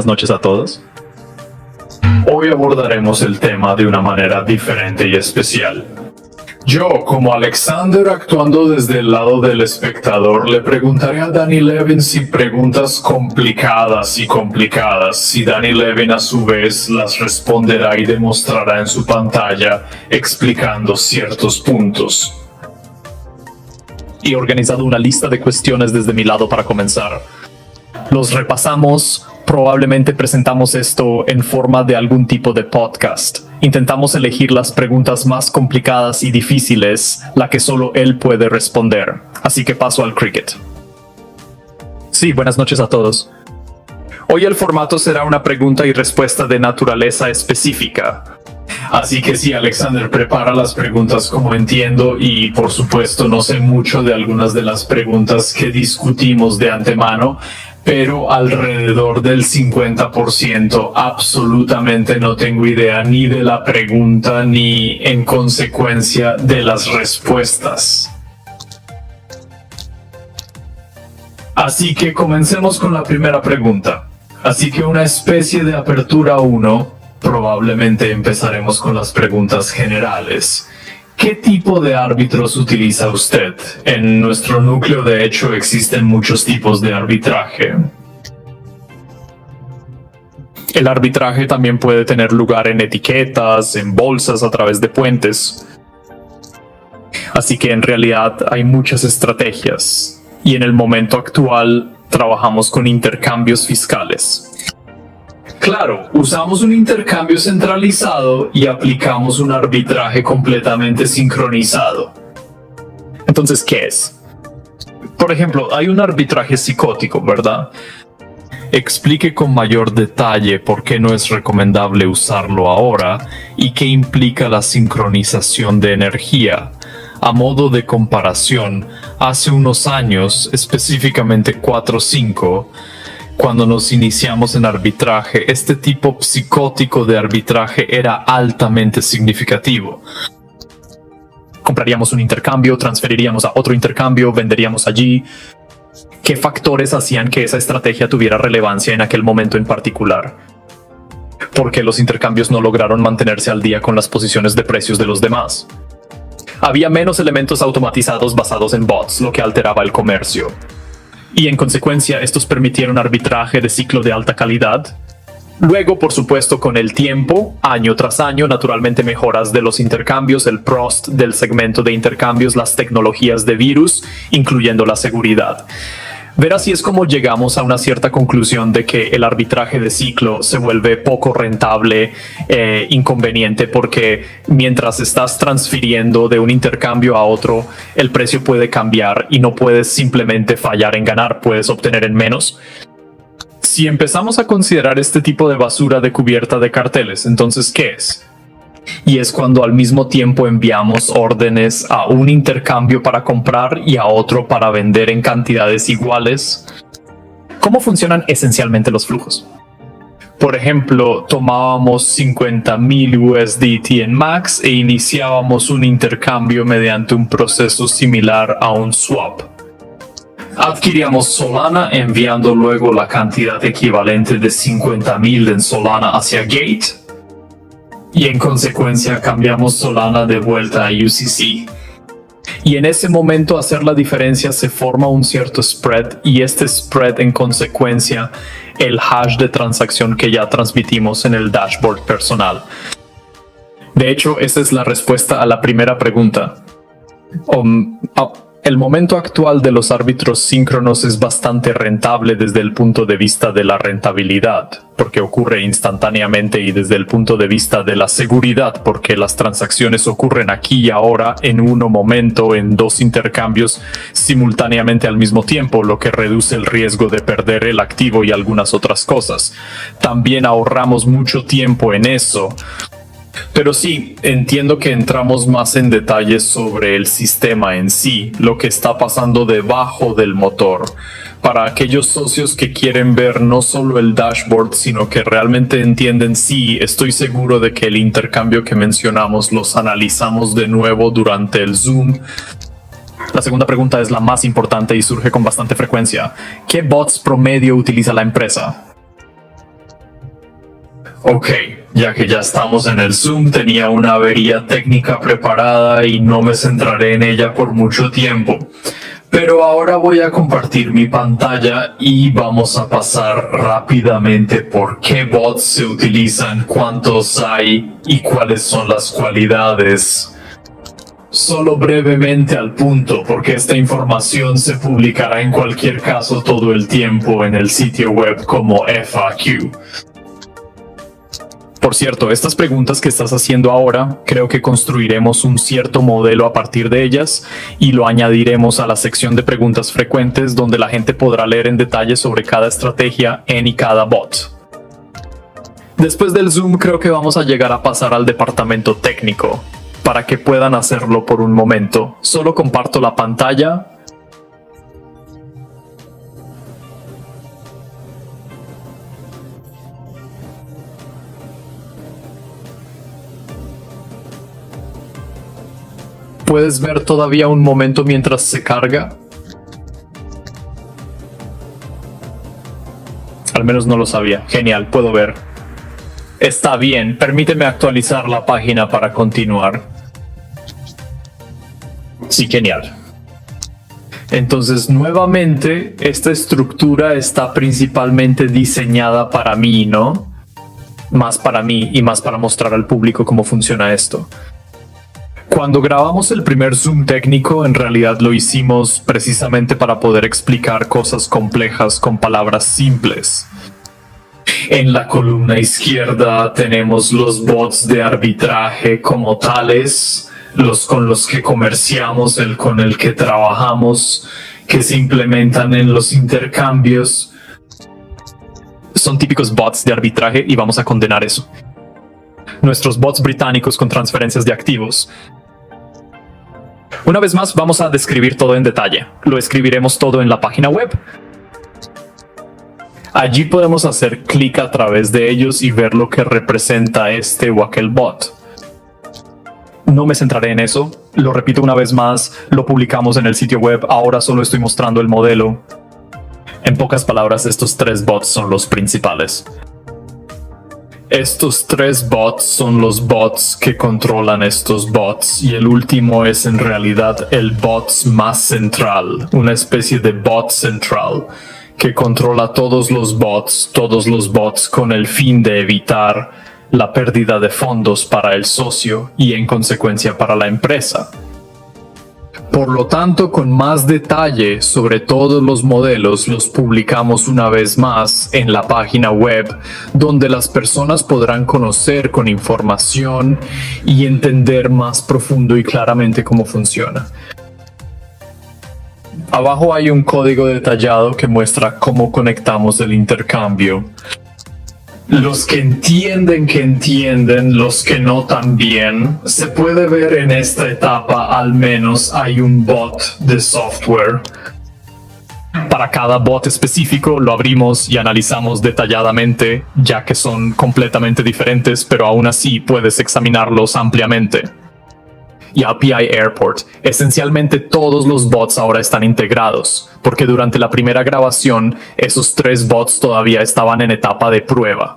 buenas noches a todos. Hoy abordaremos el tema de una manera diferente y especial. Yo, como Alexander actuando desde el lado del espectador, le preguntaré a Danny Levin si preguntas complicadas, y Danny Levin a su vez las responderá y demostrará en su pantalla explicando ciertos puntos. Y he organizado una lista de cuestiones desde mi lado para comenzar. Los repasamos, probablemente presentamos esto en forma de algún tipo de podcast. Intentamos elegir las preguntas más complicadas y difíciles, la que solo él puede responder. Así que paso al cricket. Sí, buenas noches a todos. Hoy el formato será una pregunta y respuesta de naturaleza específica. Así que sí, Alexander, prepara las preguntas como entiendo y, por supuesto, no sé mucho de algunas de las preguntas que discutimos de antemano, pero alrededor del 50% absolutamente no tengo idea ni de la pregunta ni, en consecuencia, de las respuestas. Así que comencemos con la primera pregunta. Así que una especie de apertura 1, probablemente empezaremos con las preguntas generales. ¿Qué tipo de árbitros utiliza usted? En nuestro núcleo, de hecho, existen muchos tipos de arbitraje. El arbitraje también puede tener lugar en etiquetas, en bolsas, a través de puentes. Así que en realidad hay muchas estrategias. Y en el momento actual trabajamos con intercambios fiscales. Claro, usamos un intercambio centralizado y aplicamos un arbitraje completamente sincronizado. Entonces, ¿qué es? Por ejemplo, hay un arbitraje psicótico, ¿verdad? Explique con mayor detalle por qué no es recomendable usarlo ahora y qué implica la sincronización de energía. A modo de comparación, hace unos años, específicamente 4 o 5, cuando nos iniciamos en arbitraje, este tipo psicótico de arbitraje era altamente significativo. Compraríamos un intercambio, transferiríamos a otro intercambio, venderíamos allí. ¿Qué factores hacían que esa estrategia tuviera relevancia en aquel momento en particular? Porque los intercambios no lograron mantenerse al día con las posiciones de precios de los demás. Había menos elementos automatizados basados en bots, lo que alteraba el comercio. Y en consecuencia, estos permitieron arbitraje de ciclo de alta calidad. Luego, por supuesto, con el tiempo, año tras año, naturalmente mejoras de los intercambios, el PROST del segmento de intercambios, las tecnologías de virus, incluyendo la seguridad. Ver así es como llegamos a una cierta conclusión de que el arbitraje de ciclo se vuelve poco rentable, inconveniente, porque mientras estás transfiriendo de un intercambio a otro, el precio puede cambiar y no puedes simplemente fallar en ganar, puedes obtener en menos. Si empezamos a considerar este tipo de basura de cubierta de carteles, entonces, ¿qué es? Y es cuando al mismo tiempo enviamos órdenes a un intercambio para comprar y a otro para vender en cantidades iguales. ¿Cómo funcionan esencialmente los flujos? Por ejemplo, tomábamos 50,000 USDT en Max e iniciábamos un intercambio mediante un proceso similar a un swap. Adquiríamos Solana enviando luego la cantidad equivalente de 50,000 en Solana hacia Gate. Y en consecuencia cambiamos Solana de vuelta a UCC. Y en ese momento hacer la diferencia se forma un cierto spread y este spread en consecuencia el hash de transacción que ya transmitimos en el dashboard personal. De hecho, esa es la respuesta a la primera pregunta. El momento actual de los árbitros síncronos es bastante rentable desde el punto de vista de la rentabilidad, porque ocurre instantáneamente, y desde el punto de vista de la seguridad, porque las transacciones ocurren aquí y ahora, en un momento, en 2 intercambios simultáneamente al mismo tiempo, lo que reduce el riesgo de perder el activo y algunas otras cosas. También ahorramos mucho tiempo en eso. Pero sí, entiendo que entramos más en detalles sobre el sistema en sí, lo que está pasando debajo del motor. Para aquellos socios que quieren ver no solo el dashboard, sino que realmente entienden, sí, estoy seguro de que el intercambio que mencionamos los analizamos de nuevo durante el Zoom. La segunda pregunta es la más importante y surge con bastante frecuencia. ¿Qué bots promedio utiliza la empresa? Ok, ya que ya estamos en el Zoom, tenía una avería técnica preparada y no me centraré en ella por mucho tiempo. Pero ahora voy a compartir mi pantalla y vamos a pasar rápidamente por qué bots se utilizan, cuántos hay y cuáles son las cualidades. Solo brevemente al punto, porque esta información se publicará en cualquier caso todo el tiempo en el sitio web como FAQ. Por cierto, estas preguntas que estás haciendo ahora, creo que construiremos un cierto modelo a partir de ellas y lo añadiremos a la sección de preguntas frecuentes donde la gente podrá leer en detalle sobre cada estrategia en y cada bot. Después del Zoom creo que vamos a llegar a pasar al departamento técnico. Para que puedan hacerlo por un momento, solo comparto la pantalla. ¿Puedes ver todavía un momento mientras se carga? Al menos no lo sabía. Genial, puedo ver. Está bien, permíteme actualizar la página para continuar. Sí, genial. Entonces, nuevamente, esta estructura está principalmente diseñada para mí, ¿no? Más para mí y más para mostrar al público cómo funciona esto. Cuando grabamos el primer Zoom técnico, en realidad lo hicimos precisamente para poder explicar cosas complejas con palabras simples. En la columna izquierda tenemos los bots de arbitraje como tales, los con los que comerciamos, el con el que trabajamos, que se implementan en los intercambios. Son típicos bots de arbitraje y vamos a condenar eso. Nuestros bots británicos con transferencias de activos. Una vez más, vamos a describir todo en detalle. Lo escribiremos todo en la página web. Allí podemos hacer clic a través de ellos y ver lo que representa este o aquel bot. No me centraré en eso. Lo repito una vez más, lo publicamos en el sitio web. Ahora solo estoy mostrando el modelo. En pocas palabras, estos tres bots son los principales. Estos tres bots son los bots que controlan estos bots y el último es en realidad el bot más central, una especie de bot central que controla todos los bots con el fin de evitar la pérdida de fondos para el socio y en consecuencia para la empresa. Por lo tanto, con más detalle sobre todos los modelos los publicamos una vez más en la página web, donde las personas podrán conocer con información y entender más profundo y claramente cómo funciona. Abajo hay un código detallado que muestra cómo conectamos el intercambio. Los que entienden, los que no también. Se puede ver en esta etapa al menos hay un bot de software. Para cada bot específico lo abrimos y analizamos detalladamente, ya que son completamente diferentes, pero aún así puedes examinarlos ampliamente. Y API Airport. Esencialmente todos los bots ahora están integrados, porque durante la primera grabación esos tres bots todavía estaban en etapa de prueba.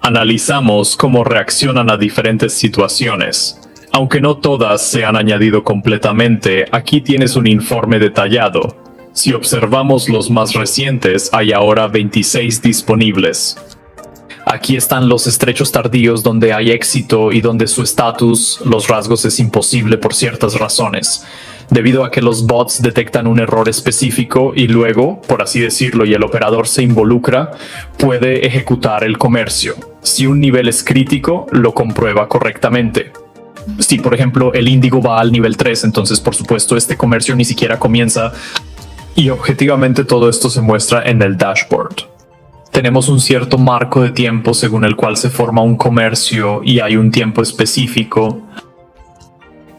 Analizamos cómo reaccionan a diferentes situaciones. Aunque no todas se han añadido completamente, aquí tienes un informe detallado. Si observamos los más recientes, hay ahora 26 disponibles. Aquí están los estrechos tardíos donde hay éxito y donde su estatus, los rasgos es imposible por ciertas razones, debido a que los bots detectan un error específico y luego, por así decirlo, y el operador se involucra, puede ejecutar el comercio. Si un nivel es crítico, lo comprueba correctamente. Si, por ejemplo, el índigo va al nivel 3, entonces, por supuesto, este comercio ni siquiera comienza y objetivamente todo esto se muestra en el dashboard. Tenemos un cierto marco de tiempo según el cual se forma un comercio y hay un tiempo específico.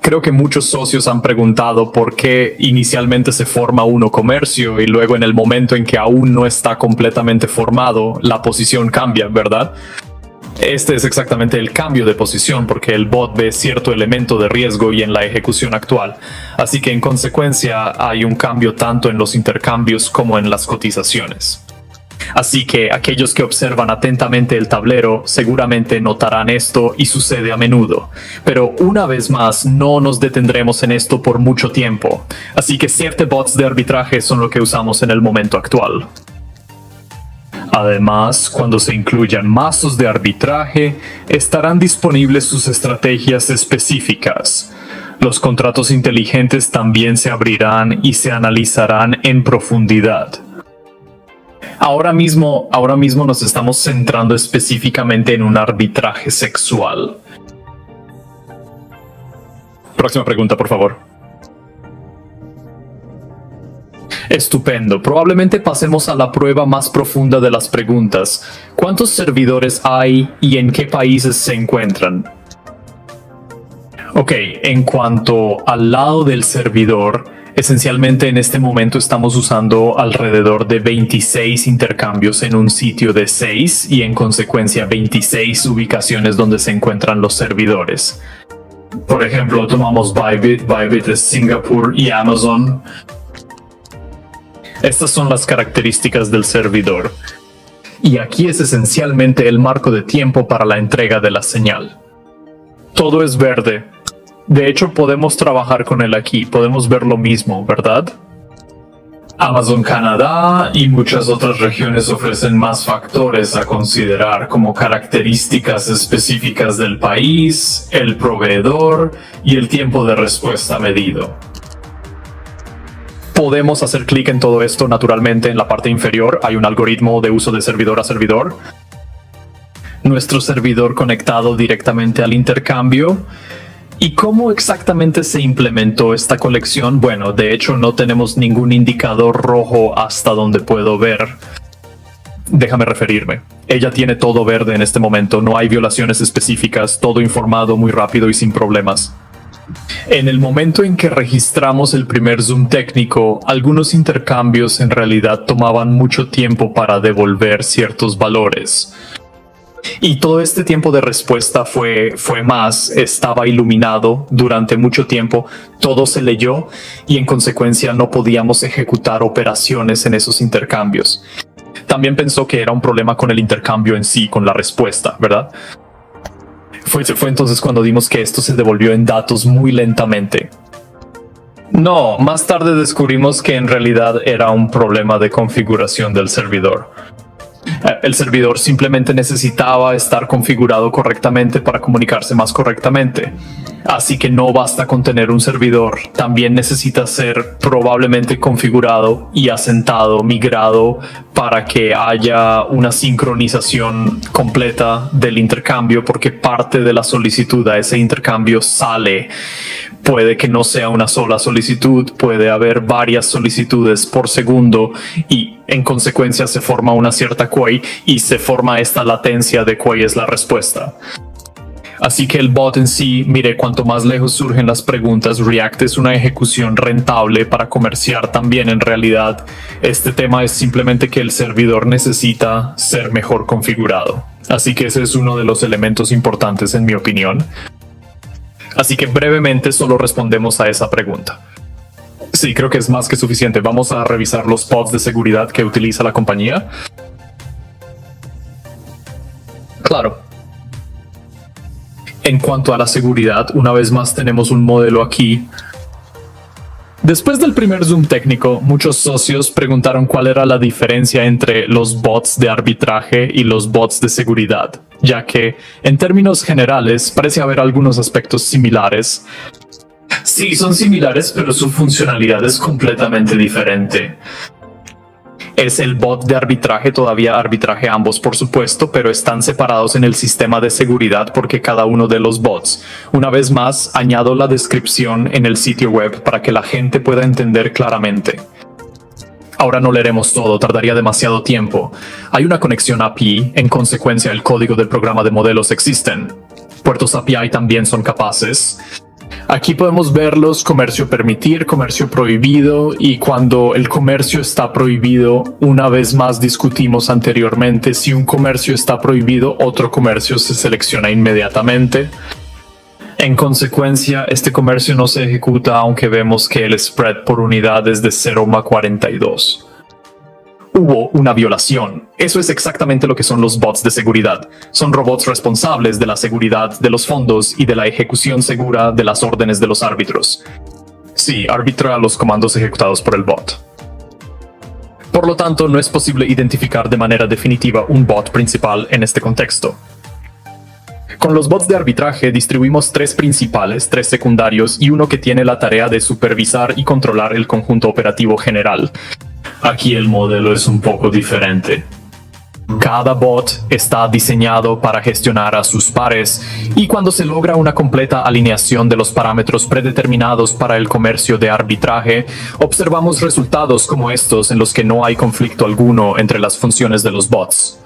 Creo que muchos socios han preguntado por qué inicialmente se forma uno comercio y luego en el momento en que aún no está completamente formado, la posición cambia, ¿verdad? Este es exactamente el cambio de posición porque el bot ve cierto elemento de riesgo y en la ejecución actual. Así que en consecuencia hay un cambio tanto en los intercambios como en las cotizaciones. Así que aquellos que observan atentamente el tablero seguramente notarán esto y sucede a menudo. Pero una vez más, no nos detendremos en esto por mucho tiempo. Así que 7 bots de arbitraje son lo que usamos en el momento actual. Además, cuando se incluyan mazos de arbitraje, estarán disponibles sus estrategias específicas. Los contratos inteligentes también se abrirán y se analizarán en profundidad. Ahora mismo nos estamos centrando específicamente en un arbitraje sexual. Próxima pregunta, por favor. Estupendo. Probablemente pasemos a la prueba más profunda de las preguntas. ¿Cuántos servidores hay y en qué países se encuentran? Ok, en cuanto al lado del servidor, esencialmente en este momento estamos usando alrededor de 26 intercambios en un sitio de 6 y en consecuencia 26 ubicaciones donde se encuentran los servidores. Por ejemplo, tomamos Bybit. Bybit es Singapur y Amazon. Estas son las características del servidor. Y aquí es esencialmente el marco de tiempo para la entrega de la señal. Todo es verde. De hecho, podemos trabajar con él aquí. Podemos ver lo mismo, ¿verdad? Amazon Canadá y muchas otras regiones ofrecen más factores a considerar como características específicas del país, el proveedor y el tiempo de respuesta medido. Podemos hacer clic en todo esto naturalmente en la parte inferior. Hay un algoritmo de uso de servidor a servidor. Nuestro servidor conectado directamente al intercambio. ¿Y cómo exactamente se implementó esta colección? Bueno, de hecho no tenemos ningún indicador rojo hasta donde puedo ver. Déjame referirme. Ella tiene todo verde en este momento. No hay violaciones específicas. Todo informado muy rápido y sin problemas. En el momento en que registramos el primer zoom técnico, algunos intercambios en realidad tomaban mucho tiempo para devolver ciertos valores. Y todo este tiempo de respuesta estaba iluminado durante mucho tiempo, todo se leyó y en consecuencia no podíamos ejecutar operaciones en esos intercambios. También pensó que era un problema con el intercambio en sí, con la respuesta, ¿verdad? Fue entonces cuando dimos que esto se devolvió en datos muy lentamente. No, más tarde descubrimos que en realidad era un problema de configuración del servidor. El servidor simplemente necesitaba estar configurado correctamente para comunicarse más correctamente. Así que no basta con tener un servidor, también necesita ser probablemente configurado y asentado, migrado, para que haya una sincronización completa del intercambio, porque parte de la solicitud a ese intercambio sale. Puede que no sea una sola solicitud, puede haber varias solicitudes por segundo y en consecuencia se forma una cierta queue y se forma esta latencia de queue es la respuesta. Así que el bot en sí, mire, cuanto más lejos surgen las preguntas, React es una ejecución rentable para comerciar también en realidad. Este tema es simplemente que el servidor necesita ser mejor configurado. Así que ese es uno de los elementos importantes en mi opinión. Así que brevemente solo respondemos a esa pregunta. Sí, creo que es más que suficiente. Vamos a revisar los pods de seguridad que utiliza la compañía. Claro. En cuanto a la seguridad, una vez más tenemos un modelo aquí. Después del primer zoom técnico, muchos socios preguntaron cuál era la diferencia entre los bots de arbitraje y los bots de seguridad, ya que, en términos generales, parece haber algunos aspectos similares. Sí, son similares, pero su funcionalidad es completamente diferente. Es el bot de arbitraje, todavía arbitraje ambos por supuesto, pero están separados en el sistema de seguridad porque cada uno de los bots. Una vez más, añado la descripción en el sitio web para que la gente pueda entender claramente. Ahora no leeremos todo, tardaría demasiado tiempo. Hay una conexión API, en consecuencia el código del programa de modelos existen. Puertos API también son capaces. Aquí podemos verlos: comercio permitir, comercio prohibido, y cuando el comercio está prohibido, una vez más discutimos anteriormente, si un comercio está prohibido, otro comercio se selecciona inmediatamente. En consecuencia, este comercio no se ejecuta aunque vemos que el spread por unidad es de 0,42. hubo una violación. Eso es exactamente lo que son los bots de seguridad. Son robots responsables de la seguridad de los fondos y de la ejecución segura de las órdenes de los árbitros. Sí, arbitra los comandos ejecutados por el bot. Por lo tanto, no es posible identificar de manera definitiva un bot principal en este contexto. Con los bots de arbitraje distribuimos 3 principales, 3 secundarios y uno que tiene la tarea de supervisar y controlar el conjunto operativo general. Aquí el modelo es un poco diferente. Cada bot está diseñado para gestionar a sus pares y cuando se logra una completa alineación de los parámetros predeterminados para el comercio de arbitraje, observamos resultados como estos en los que no hay conflicto alguno entre las funciones de los bots.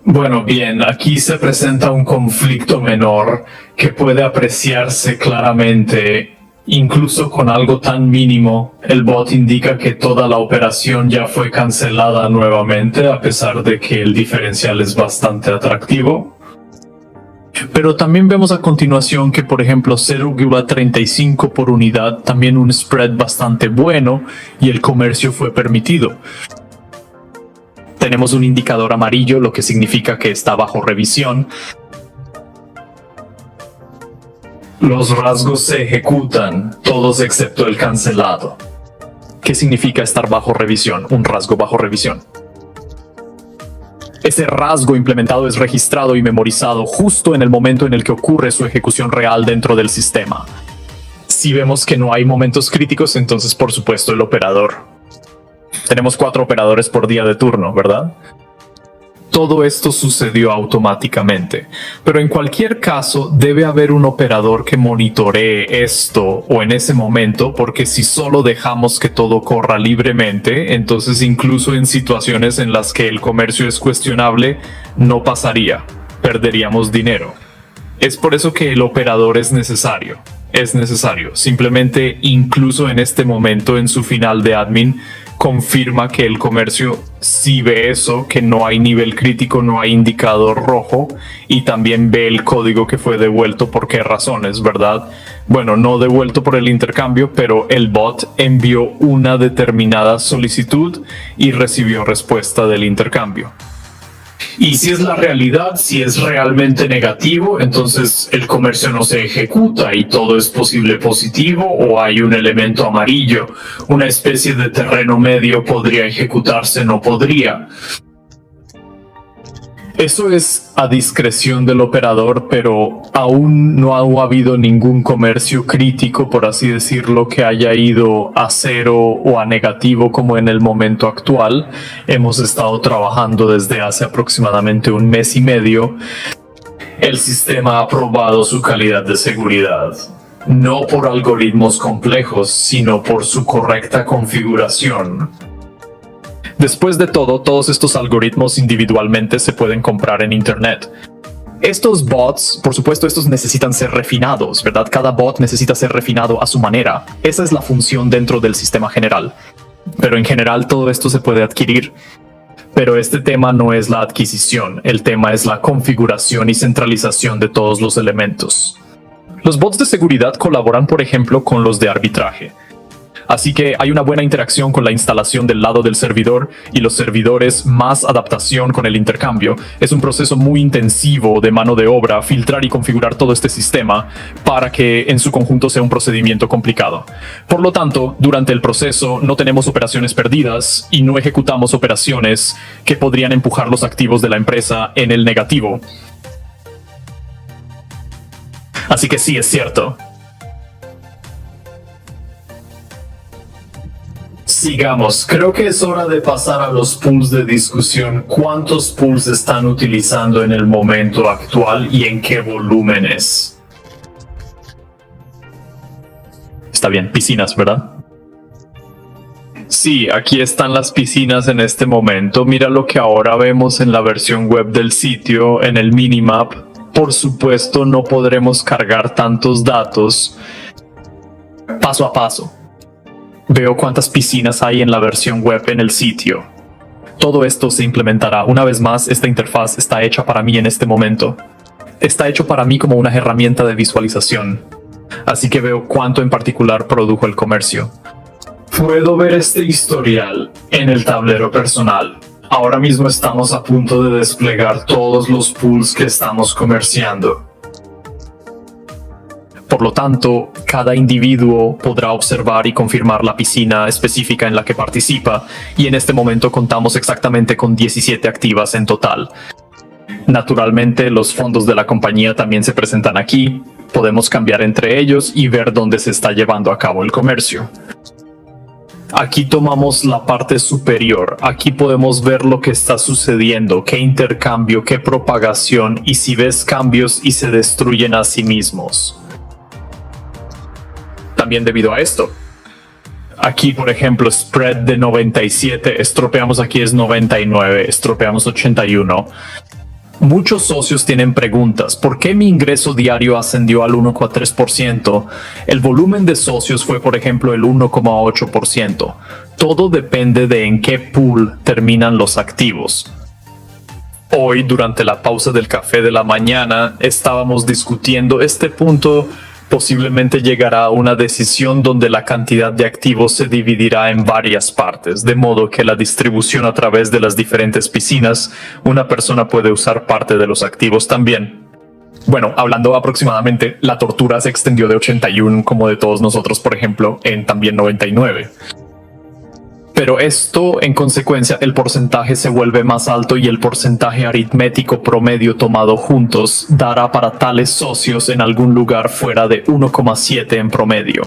Bueno, bien, aquí se presenta un conflicto menor que puede apreciarse claramente. Incluso con algo tan mínimo, el bot indica que toda la operación ya fue cancelada nuevamente, a pesar de que el diferencial es bastante atractivo. Pero también vemos a continuación que, por ejemplo, 0,35 por unidad, también un spread bastante bueno, y el comercio fue permitido. Tenemos un indicador amarillo, lo que significa que está bajo revisión. Los rasgos se ejecutan, todos excepto el cancelado. ¿Qué significa estar bajo revisión? Un rasgo bajo revisión. Ese rasgo implementado es registrado y memorizado justo en el momento en el que ocurre su ejecución real dentro del sistema. Si vemos que no hay momentos críticos, entonces por supuesto el operador. Tenemos 4 operadores por día de turno, ¿verdad? Todo esto sucedió automáticamente, pero en cualquier caso debe haber un operador que monitoree esto o en ese momento, porque si solo dejamos que todo corra libremente, entonces incluso en situaciones en las que el comercio es cuestionable, no pasaría, perderíamos dinero. Es por eso que el operador es necesario. Simplemente incluso en este momento en su final de admin, confirma que el comercio sí ve eso, que no hay nivel crítico, no hay indicador rojo, y también ve el código que fue devuelto por qué razones, ¿verdad? Bueno, no devuelto por el intercambio, pero el bot envió una determinada solicitud y recibió respuesta del intercambio. Y si es la realidad, si es realmente negativo, entonces el comercio no se ejecuta y todo es posible positivo, o hay un elemento amarillo, una especie de terreno medio, podría ejecutarse, no podría. Eso es a discreción del operador, pero aún no ha habido ningún comercio crítico, por así decirlo, que haya ido a 0 o a negativo como en el momento actual. Hemos estado trabajando desde hace aproximadamente 1 mes y medio. El sistema ha probado su calidad de seguridad. No por algoritmos complejos, sino por su correcta configuración. Después de todo, todos estos algoritmos individualmente se pueden comprar en Internet. Estos bots, por supuesto, estos necesitan ser refinados, ¿verdad? Cada bot necesita ser refinado a su manera. Esa es la función dentro del sistema general. Pero en general todo esto se puede adquirir. Pero este tema no es la adquisición, el tema es la configuración y centralización de todos los elementos. Los bots de seguridad colaboran, por ejemplo, con los de arbitraje. Así que hay una buena interacción con la instalación del lado del servidor y los servidores, más adaptación con el intercambio. Es un proceso muy intensivo de mano de obra filtrar y configurar todo este sistema para que en su conjunto sea un procedimiento complicado. Por lo tanto, durante el proceso no tenemos operaciones perdidas y no ejecutamos operaciones que podrían empujar los activos de la empresa en el negativo. Así que sí, es cierto. Sigamos, creo que es hora de pasar a los pools de discusión. ¿Cuántos pools están utilizando en el momento actual y en qué volúmenes? Está bien, piscinas, ¿verdad? Sí, aquí están las piscinas en este momento. Mira lo que ahora vemos en la versión web del sitio, en el minimap. Por supuesto, no podremos cargar tantos datos. Paso a paso. Veo cuántas piscinas hay en la versión web en el sitio. Todo esto se implementará. Una vez más, esta interfaz está hecha para mí en este momento. Está hecho para mí como una herramienta de visualización. Así que veo cuánto en particular produjo el comercio. Puedo ver este historial en el tablero personal. Ahora mismo estamos a punto de desplegar todos los pools que estamos comerciando. Por lo tanto, cada individuo podrá observar y confirmar la piscina específica en la que participa, y en este momento contamos exactamente con 17 activas en total. Naturalmente, los fondos de la compañía también se presentan aquí. Podemos cambiar entre ellos y ver dónde se está llevando a cabo el comercio. Aquí tomamos la parte superior. Aquí podemos ver lo que está sucediendo, qué intercambio, qué propagación, y si ves cambios y se destruyen a sí mismos. También debido a esto. Aquí, por ejemplo, spread de 97, estropeamos aquí es 99, estropeamos 81. Muchos socios tienen preguntas. ¿Por qué mi ingreso diario ascendió al 1,3%? El volumen de socios fue, por ejemplo, el 1,8%. Todo depende de en qué pool terminan los activos. Hoy, durante la pausa del café de la mañana, estábamos discutiendo este punto. Posiblemente llegará a una decisión donde la cantidad de activos se dividirá en varias partes, de modo que la distribución a través de las diferentes piscinas, una persona puede usar parte de los activos también. Bueno, hablando aproximadamente, la tortura se extendió de 81, como de todos nosotros, por ejemplo, en también 99. Pero esto, en consecuencia, el porcentaje se vuelve más alto y el porcentaje aritmético promedio tomado juntos dará para tales socios en algún lugar fuera de 1,7 en promedio.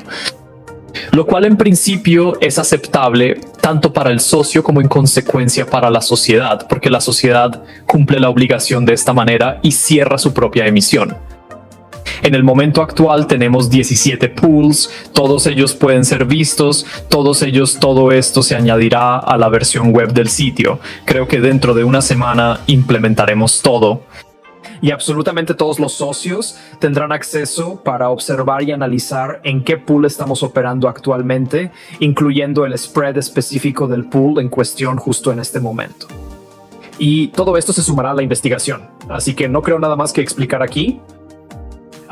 Lo cual en principio es aceptable tanto para el socio como en consecuencia para la sociedad, porque la sociedad cumple la obligación de esta manera y cierra su propia emisión. En el momento actual tenemos 17 pools, todos ellos pueden ser vistos, todo esto se añadirá a la versión web del sitio. Creo que dentro de una semana implementaremos todo. Y absolutamente todos los socios tendrán acceso para observar y analizar en qué pool estamos operando actualmente, incluyendo el spread específico del pool en cuestión justo en este momento. Y todo esto se sumará a la investigación, así que no creo nada más que explicar aquí.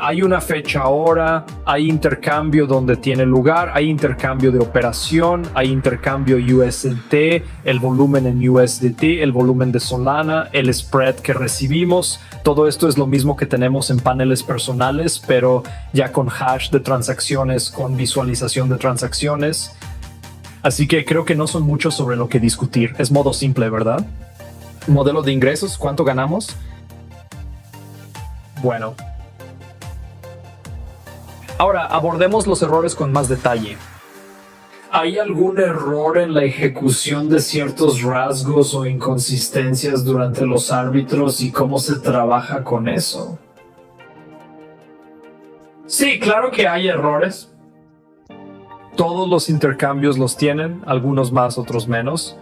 Hay una fecha ahora, hay intercambio donde tiene lugar, hay intercambio de operación, hay intercambio USDT, el volumen en USDT, el volumen de Solana, el spread que recibimos. Todo esto es lo mismo que tenemos en paneles personales, pero ya con hash de transacciones, con visualización de transacciones. Así que creo que no son muchos sobre lo que discutir. Es modo simple, ¿verdad? Modelo de ingresos, ¿cuánto ganamos? Bueno. Ahora, abordemos los errores con más detalle. ¿Hay algún error en la ejecución de ciertos rasgos o inconsistencias durante los árbitros y cómo se trabaja con eso? Sí, claro que hay errores. Todos los intercambios los tienen, algunos más, otros menos.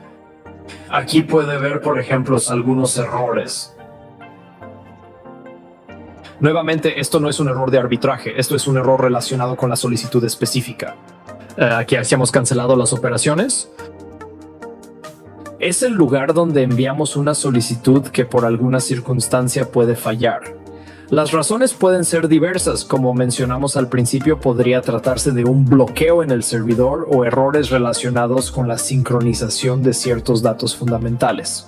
Aquí puede ver, por ejemplo, algunos errores. Nuevamente, esto no es un error de arbitraje, esto es un error relacionado con la solicitud específica. Aquí hemos cancelado las operaciones. Es el lugar donde enviamos una solicitud que por alguna circunstancia puede fallar. Las razones pueden ser diversas, como mencionamos al principio, podría tratarse de un bloqueo en el servidor o errores relacionados con la sincronización de ciertos datos fundamentales.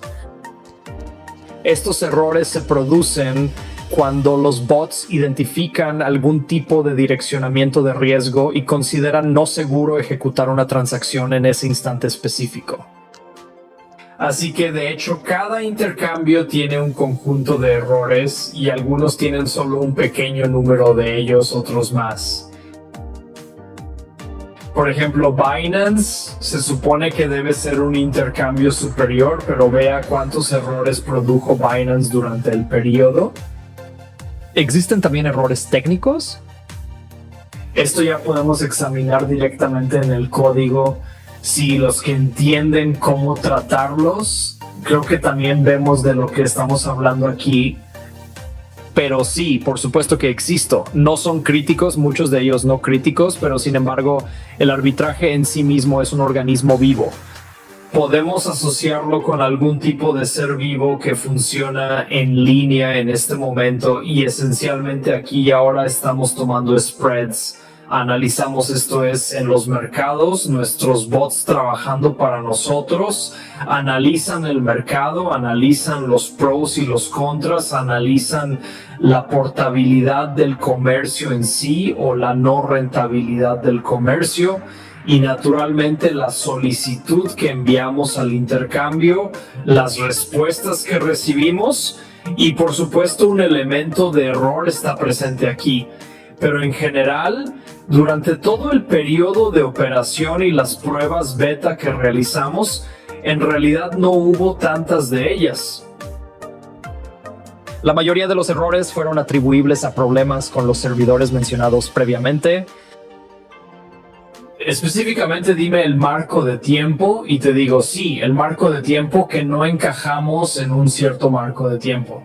Estos errores se producen cuando los bots identifican algún tipo de direccionamiento de riesgo y consideran no seguro ejecutar una transacción en ese instante específico. Así que de hecho cada intercambio tiene un conjunto de errores y algunos tienen solo un pequeño número de ellos, otros más. Por ejemplo, Binance se supone que debe ser un intercambio superior, pero vea cuántos errores produjo Binance durante el periodo. ¿Existen también errores técnicos? Esto ya podemos examinar directamente en el código. Si los que entienden cómo tratarlos, creo que también vemos de lo que estamos hablando aquí. Pero sí, por supuesto que existo. No son críticos, muchos de ellos no críticos, pero sin embargo, el arbitraje en sí mismo es un organismo vivo. Podemos asociarlo con algún tipo de ser vivo que funciona en línea en este momento y esencialmente aquí y ahora estamos tomando spreads Analizamos esto es en los mercados, nuestros bots trabajando para nosotros, analizan el mercado, analizan los pros y los contras, analizan la portabilidad del comercio en sí o la no rentabilidad del comercio y naturalmente la solicitud que enviamos al intercambio, las respuestas que recibimos y por supuesto un elemento de error está presente aquí. Pero en general, durante todo el periodo de operación y las pruebas beta que realizamos, en realidad no hubo tantas de ellas. La mayoría de los errores fueron atribuibles a problemas con los servidores mencionados previamente. Específicamente dime el marco de tiempo y te digo sí, el marco de tiempo que no encajamos en un cierto marco de tiempo.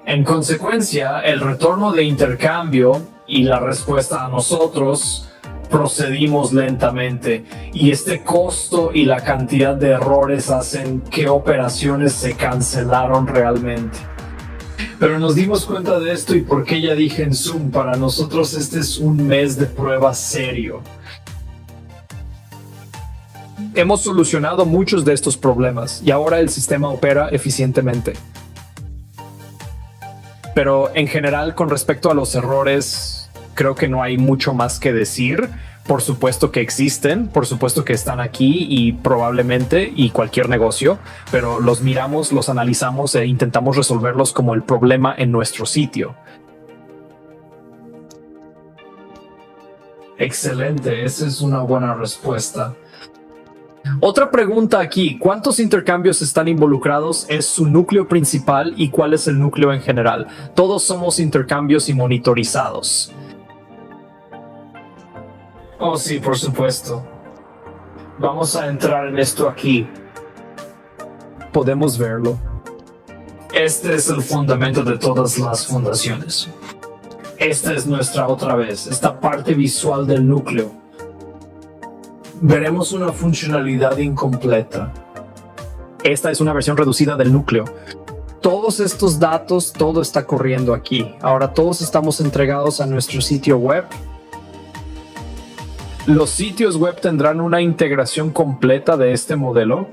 En consecuencia, el retorno de intercambio y la respuesta a nosotros procedimos lentamente y este costo y la cantidad de errores hacen que operaciones se cancelaron realmente. Pero nos dimos cuenta de esto y por qué ya dije en Zoom, para nosotros este es un mes de prueba serio. Hemos solucionado muchos de estos problemas y ahora el sistema opera eficientemente. Pero en general, con respecto a los errores, creo que no hay mucho más que decir. Por supuesto que existen, por supuesto que están aquí y probablemente y cualquier negocio, pero los miramos, los analizamos e intentamos resolverlos como el problema en nuestro sitio. Excelente, esa es una buena respuesta. Otra pregunta aquí, ¿cuántos intercambios están involucrados? ¿Es su núcleo principal y cuál es el núcleo en general? Todos somos intercambios y monitorizados. Oh sí, por supuesto. Vamos a entrar en esto aquí. Podemos verlo. Este es el fundamento de todas las fundaciones. Esta es nuestra otra vez, esta parte visual del núcleo. Veremos una funcionalidad incompleta. Esta es una versión reducida del núcleo. Todos estos datos, todo está corriendo aquí. Ahora todos estamos entregados a nuestro sitio web. Los sitios web tendrán una integración completa de este modelo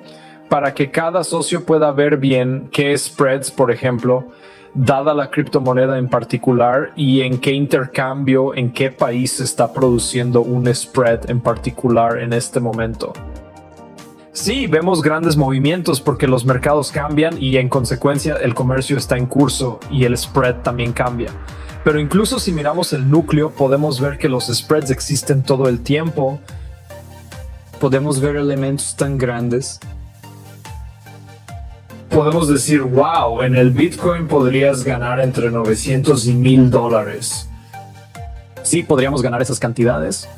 para que cada socio pueda ver bien qué spreads, por ejemplo, dada la criptomoneda en particular y en qué intercambio, en qué país se está produciendo un spread en particular en este momento. Sí, vemos grandes movimientos porque los mercados cambian y en consecuencia el comercio está en curso y el spread también cambia. Pero incluso si miramos el núcleo podemos ver que los spreads existen todo el tiempo. Podemos ver elementos tan grandes. Podemos decir, wow, en el Bitcoin podrías ganar entre 900 y $1,000. Sí, podríamos ganar esas cantidades.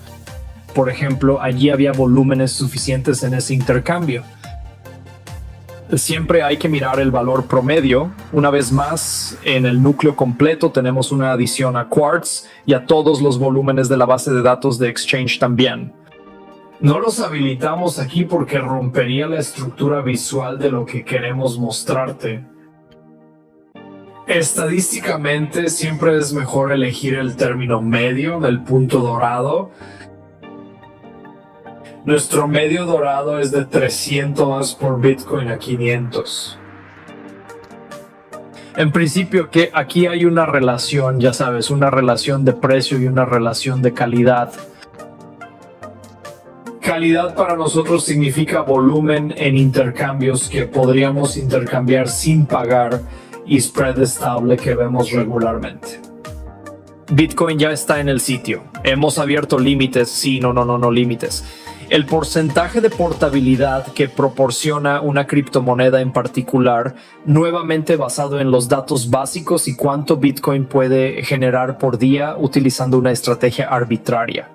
Por ejemplo, allí había volúmenes suficientes en ese intercambio. Siempre hay que mirar el valor promedio. Una vez más, en el núcleo completo tenemos una adición a Quartz y a todos los volúmenes de la base de datos de Exchange también. No los habilitamos aquí porque rompería la estructura visual de lo que queremos mostrarte. Estadísticamente siempre es mejor elegir el término medio del punto dorado. Nuestro medio dorado es de 300 por Bitcoin a 500. En principio que aquí hay una relación, ya sabes, una relación de precio y una relación de calidad. Calidad para nosotros significa volumen en intercambios que podríamos intercambiar sin pagar y spread estable que vemos regularmente. Bitcoin ya está en el sitio. Hemos abierto límites. Sí, no límites. El porcentaje de portabilidad que proporciona una criptomoneda en particular, nuevamente basado en los datos básicos y cuánto Bitcoin puede generar por día utilizando una estrategia arbitraria.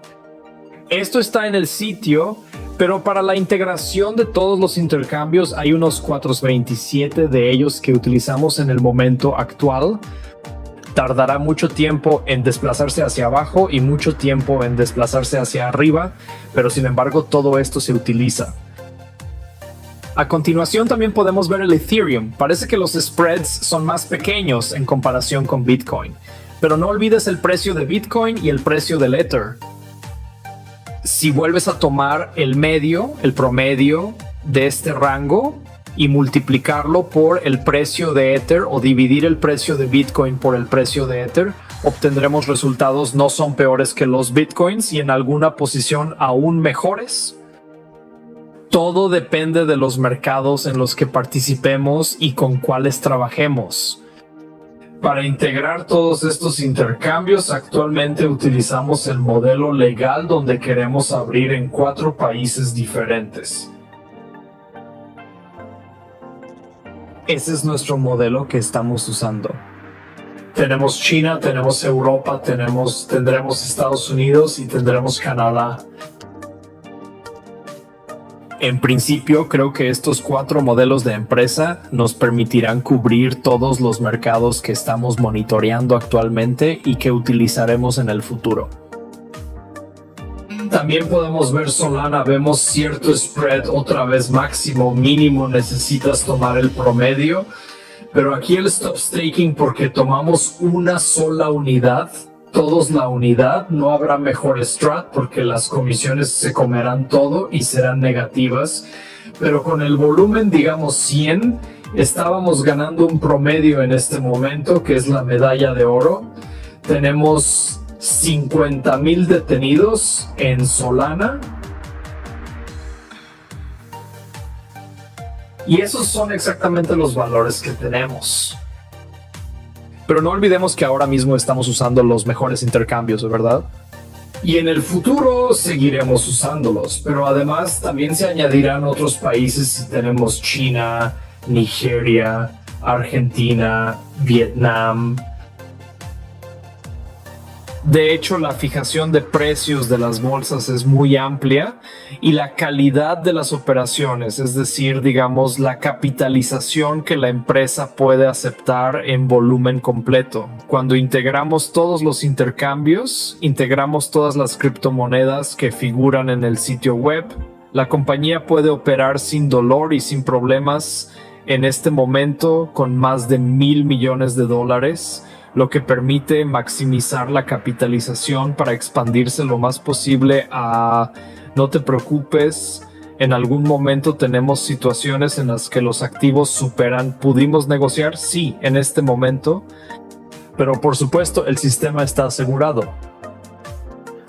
Esto está en el sitio, pero para la integración de todos los intercambios hay unos 427 de ellos que utilizamos en el momento actual. Tardará mucho tiempo en desplazarse hacia abajo y mucho tiempo en desplazarse hacia arriba, pero sin embargo todo esto se utiliza. A continuación también podemos ver el Ethereum. Parece que los spreads son más pequeños en comparación con Bitcoin, pero no olvides el precio de Bitcoin y el precio del Ether. si vuelves a tomar el promedio de este rango y multiplicarlo por el precio de Ether o dividir el precio de Bitcoin por el precio de Ether, obtendremos resultados no son peores que los Bitcoins y en alguna posición aún mejores. Todo depende de los mercados en los que participemos y con cuáles trabajemos. Para integrar todos estos intercambios, actualmente utilizamos el modelo legal donde queremos abrir en 4 países diferentes. Ese es nuestro modelo que estamos usando. Tenemos China, tenemos Europa, tendremos Estados Unidos y tendremos Canadá. En principio, creo que estos 4 modelos de empresa nos permitirán cubrir todos los mercados que estamos monitoreando actualmente y que utilizaremos en el futuro. También podemos ver Solana, vemos cierto spread otra vez máximo, mínimo, necesitas tomar el promedio. Pero aquí el stop staking porque tomamos una sola unidad. Todos la unidad, no habrá mejor strat porque las comisiones se comerán todo y serán negativas. Pero con el volumen, digamos 100, estábamos ganando un promedio en este momento, que es la medalla de oro. Tenemos 50,000 detenidos en Solana. Y esos son exactamente los valores que tenemos. Pero no olvidemos que ahora mismo estamos usando los mejores intercambios, ¿verdad? Y en el futuro seguiremos usándolos, pero además también se añadirán otros países si tenemos China, Nigeria, Argentina, Vietnam. De hecho, la fijación de precios de las bolsas es muy amplia y la calidad de las operaciones, es decir, digamos, la capitalización que la empresa puede aceptar en volumen completo. Cuando integramos todos los intercambios, integramos todas las criptomonedas que figuran en el sitio web, la compañía puede operar sin dolor y sin problemas en este momento con más de $1,000 millones, lo que permite maximizar la capitalización para expandirse lo más posible a no te preocupes, en algún momento tenemos situaciones en las que los activos superan. ¿Pudimos negociar? Sí, en este momento, pero por supuesto el sistema está asegurado.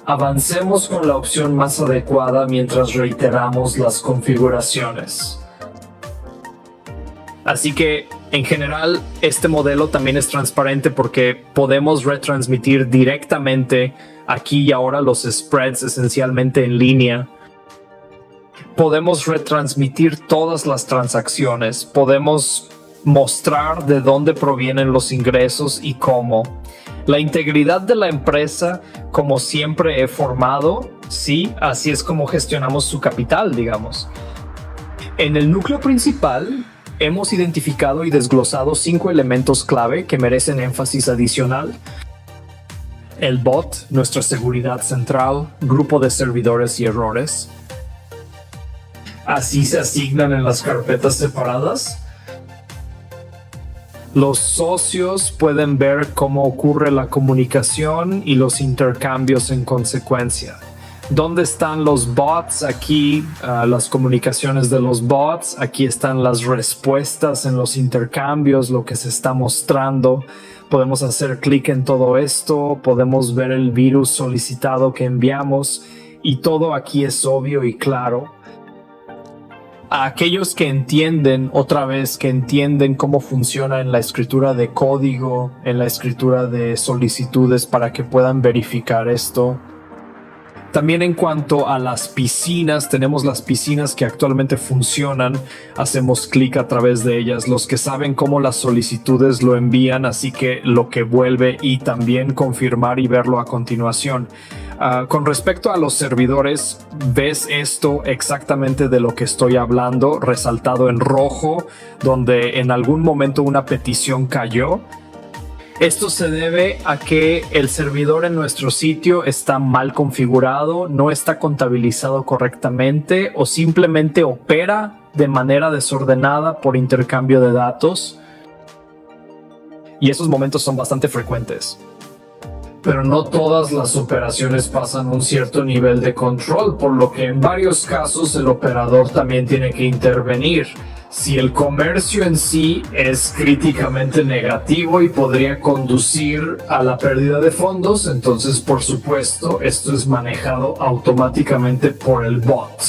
Avancemos con la opción más adecuada mientras reiteramos las configuraciones. Así que, en general, este modelo también es transparente porque podemos retransmitir directamente aquí y ahora los spreads esencialmente en línea. Podemos retransmitir todas las transacciones. Podemos mostrar de dónde provienen los ingresos y cómo. La integridad de la empresa, como siempre he formado, sí, así es como gestionamos su capital, digamos. En el núcleo principal, hemos identificado y desglosado 5 elementos clave que merecen énfasis adicional. El bot, nuestra seguridad central, grupo de servidores y errores. Así se asignan en las carpetas separadas. Los socios pueden ver cómo ocurre la comunicación y los intercambios en consecuencia. ¿Dónde están los bots? Aquí las comunicaciones de los bots. Aquí están las respuestas en los intercambios, lo que se está mostrando. Podemos hacer clic en todo esto. Podemos ver el virus solicitado que enviamos. Y todo aquí es obvio y claro. A aquellos que entienden, otra vez, que entienden cómo funciona en la escritura de código, en la escritura de solicitudes para que puedan verificar esto. También en cuanto a las piscinas, tenemos las piscinas que actualmente funcionan, hacemos clic a través de ellas, los que saben cómo las solicitudes lo envían, así que lo que vuelve y también confirmar y verlo a continuación. Con respecto a los servidores, ves esto exactamente de lo que estoy hablando, resaltado en rojo, donde en algún momento una petición cayó. Esto se debe a que el servidor en nuestro sitio está mal configurado, no está contabilizado correctamente o simplemente opera de manera desordenada por intercambio de datos. Y esos momentos son bastante frecuentes. pero no todas las operaciones pasan un cierto nivel de control, por lo que en varios casos el operador también tiene que intervenir. Si el comercio en sí es críticamente negativo y podría conducir a la pérdida de fondos, entonces por supuesto esto es manejado automáticamente por el bot.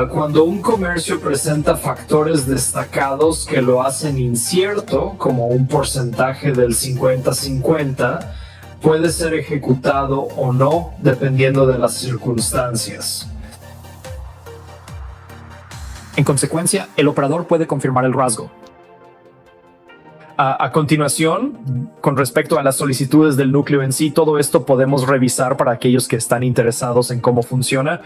Cuando un comercio presenta factores destacados que lo hacen incierto, como un porcentaje del 50-50, puede ser ejecutado o no dependiendo de las circunstancias. En consecuencia, el operador puede confirmar el rasgo. A continuación, con respecto a las solicitudes del núcleo en sí, todo esto podemos revisar para aquellos que están interesados en cómo funciona.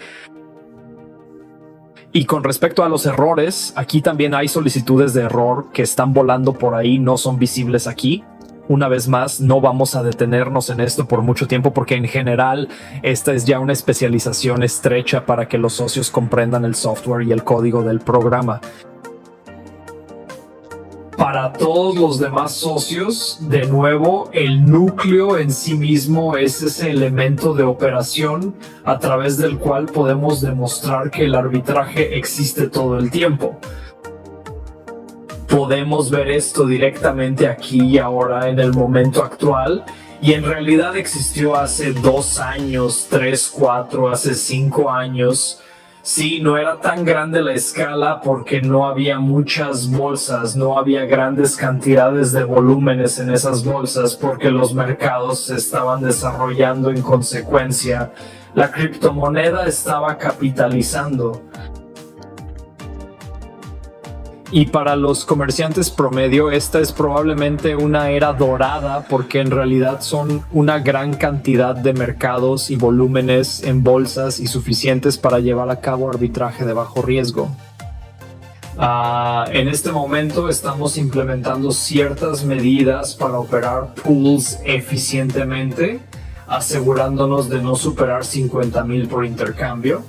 Y con respecto a los errores, aquí también hay solicitudes de error que están volando por ahí, no son visibles aquí. Una vez más, no vamos a detenernos en esto por mucho tiempo porque en general esta es ya una especialización estrecha para que los socios comprendan el software y el código del programa. Para todos los demás socios, de nuevo, el núcleo en sí mismo es ese elemento de operación a través del cual podemos demostrar que el arbitraje existe todo el tiempo. Podemos ver esto directamente aquí y ahora en el momento actual, y en realidad existió hace 2 años, 3, 4, hace 5 años. Sí, no era tan grande la escala porque no había muchas bolsas, no había grandes cantidades de volúmenes en esas bolsas porque los mercados se estaban desarrollando en consecuencia. La criptomoneda estaba capitalizando. Y para los comerciantes promedio, esta es probablemente una era dorada porque en realidad son una gran cantidad de mercados y volúmenes en bolsas y suficientes para llevar a cabo arbitraje de bajo riesgo. En este momento estamos implementando ciertas medidas para operar pools eficientemente, asegurándonos de no superar 50,000 por intercambio.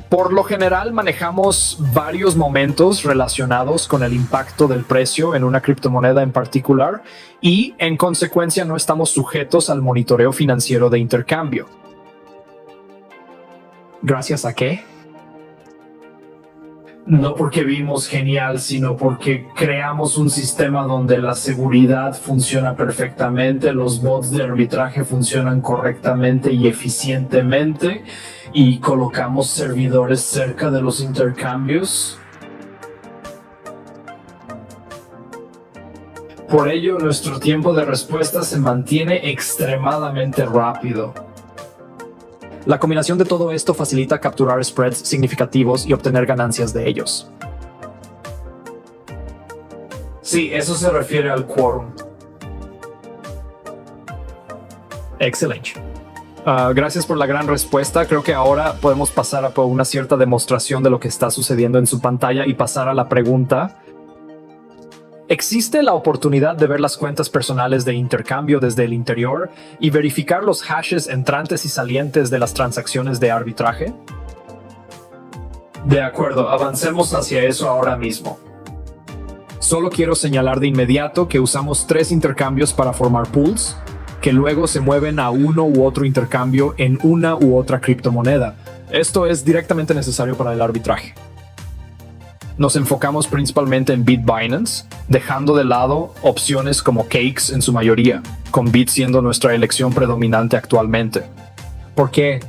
Por lo general manejamos varios momentos relacionados con el impacto del precio en una criptomoneda en particular y en consecuencia no estamos sujetos al monitoreo financiero de intercambio. ¿Gracias a qué? No porque vimos genial, sino porque creamos un sistema donde la seguridad funciona perfectamente, los bots de arbitraje funcionan correctamente y eficientemente, y colocamos servidores cerca de los intercambios. Por ello, nuestro tiempo de respuesta se mantiene extremadamente rápido. La combinación de todo esto facilita capturar spreads significativos y obtener ganancias de ellos. Sí, eso se refiere al quórum. Excelente. Gracias por la gran respuesta. Creo que ahora podemos pasar a una cierta demostración de lo que está sucediendo en su pantalla y pasar a la pregunta. ¿Existe la oportunidad de ver las cuentas personales de intercambio desde el interior y verificar los hashes entrantes y salientes de las transacciones de arbitraje? De acuerdo, avancemos hacia eso ahora mismo. Solo quiero señalar de inmediato que usamos 3 intercambios para formar pools, que luego se mueven a uno u otro intercambio en una u otra criptomoneda. Esto es directamente necesario para el arbitraje. Nos enfocamos principalmente en Bitbinance, dejando de lado opciones como Cakes en su mayoría, con Bit siendo nuestra elección predominante actualmente. ¿Por qué?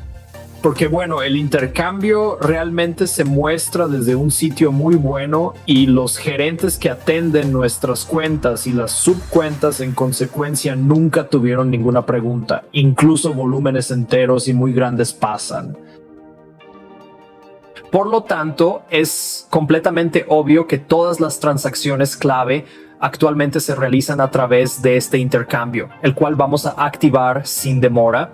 Porque bueno, el intercambio realmente se muestra desde un sitio muy bueno y los gerentes que atenden nuestras cuentas y las subcuentas en consecuencia nunca tuvieron ninguna pregunta. Incluso volúmenes enteros y muy grandes pasan. Por lo tanto, es completamente obvio que todas las transacciones clave actualmente se realizan a través de este intercambio, el cual vamos a activar sin demora.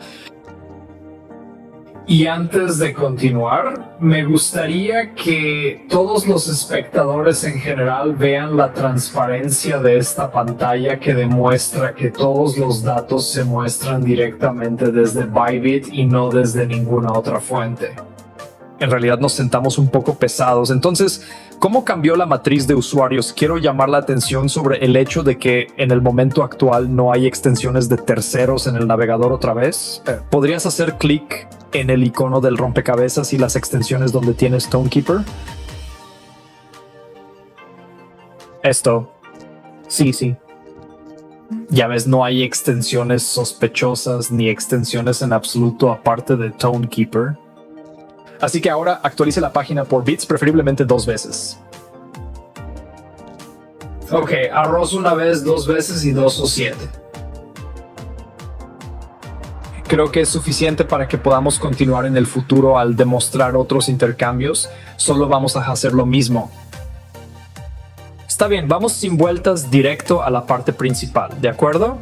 Y antes de continuar, me gustaría que todos los espectadores en general vean la transparencia de esta pantalla que demuestra que todos los datos se muestran directamente desde Bybit y no desde ninguna otra fuente. en realidad nos sentamos un poco pesados. Entonces, ¿cómo cambió la matriz de usuarios? Quiero llamar la atención sobre el hecho de que en el momento actual no hay extensiones de terceros en el navegador otra vez. ¿Podrías hacer clic en el icono del rompecabezas y las extensiones donde tienes Stonekeeper? Esto. Sí. Ya ves, no hay extensiones sospechosas ni extensiones en absoluto aparte de Stonekeeper. Así que ahora actualice la página por bits, preferiblemente 2 veces. Ok, arroz una vez, 2 veces y 2 o 7. Creo que es suficiente para que podamos continuar en el futuro al demostrar otros intercambios. Solo vamos a hacer lo mismo. Está bien, vamos sin vueltas directo a la parte principal, ¿de acuerdo?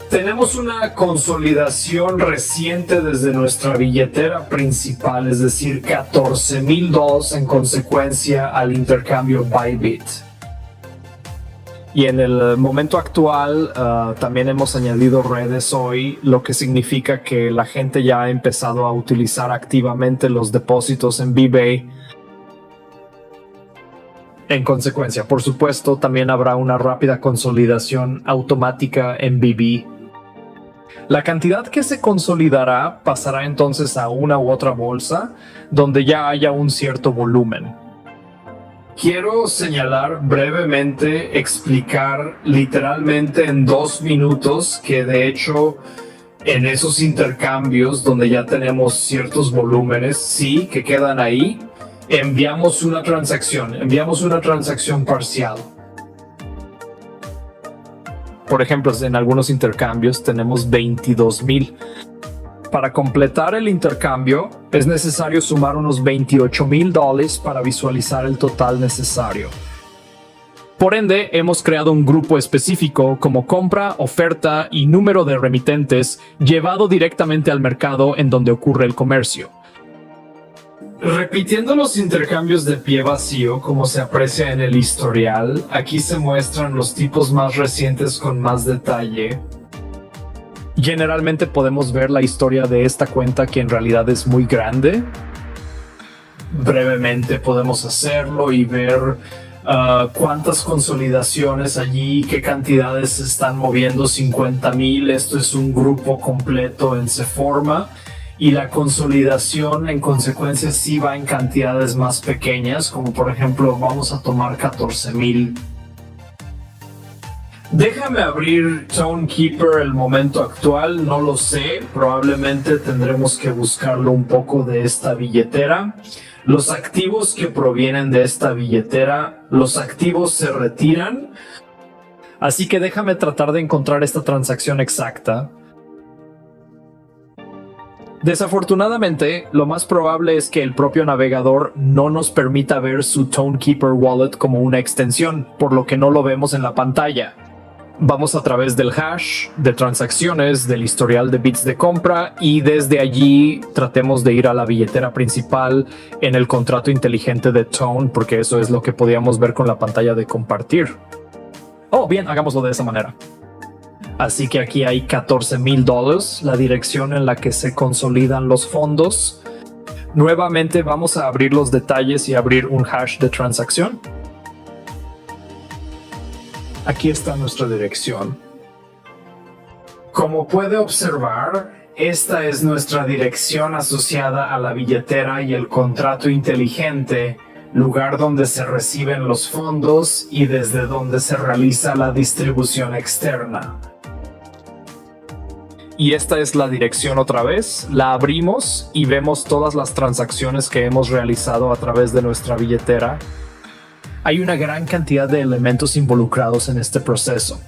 Tenemos una consolidación reciente desde nuestra billetera principal, es decir, $14,000 en consecuencia al intercambio Bybit. Y en el momento actual también hemos añadido redes hoy, lo que significa que la gente ya ha empezado a utilizar activamente los depósitos en BBay. En consecuencia, por supuesto, también habrá una rápida consolidación automática en BB. La cantidad que se consolidará pasará entonces a una u otra bolsa donde ya haya un cierto volumen. Quiero señalar brevemente, explicar literalmente en 2 minutos que de hecho en esos intercambios donde ya tenemos ciertos volúmenes, sí, que quedan ahí, enviamos una transacción parcial. Por ejemplo, en algunos intercambios tenemos 22,000. Para completar el intercambio es necesario sumar unos $28,000 para visualizar el total necesario. Por ende, hemos creado un grupo específico como compra, oferta y número de remitentes llevado directamente al mercado en donde ocurre el comercio. Repitiendo los intercambios de pie vacío, como se aprecia en el historial, aquí se muestran los tipos más recientes con más detalle. Generalmente podemos ver la historia de esta cuenta, que en realidad es muy grande. Brevemente podemos hacerlo y ver cuántas consolidaciones allí, qué cantidades se están moviendo. 50,000, esto es un grupo completo en Seforma. Y la consolidación en consecuencia sí va en cantidades más pequeñas, como por ejemplo vamos a tomar 14,000. Déjame abrir Stonekeeper el momento actual, no lo sé, probablemente tendremos que buscarlo un poco de esta billetera. Los activos que provienen de esta billetera, los activos se retiran. Así que déjame tratar de encontrar esta transacción exacta. Desafortunadamente, lo más probable es que el propio navegador no nos permita ver su Stonekeeper Wallet como una extensión, por lo que no lo vemos en la pantalla. Vamos a través del hash, de transacciones, del historial de bits de compra y desde allí tratemos de ir a la billetera principal en el contrato inteligente de Tone, porque eso es lo que podíamos ver con la pantalla de compartir. Oh, bien, hagámoslo de esa manera. Así que aquí hay $14,000, la dirección en la que se consolidan los fondos. Nuevamente vamos a abrir los detalles y abrir un hash de transacción. Aquí está nuestra dirección. Como puede observar, esta es nuestra dirección asociada a la billetera y el contrato inteligente, lugar donde se reciben los fondos y desde donde se realiza la distribución externa. Y esta es la dirección otra vez. La abrimos y vemos todas las transacciones que hemos realizado a través de nuestra billetera. Hay una gran cantidad de elementos involucrados en este proceso.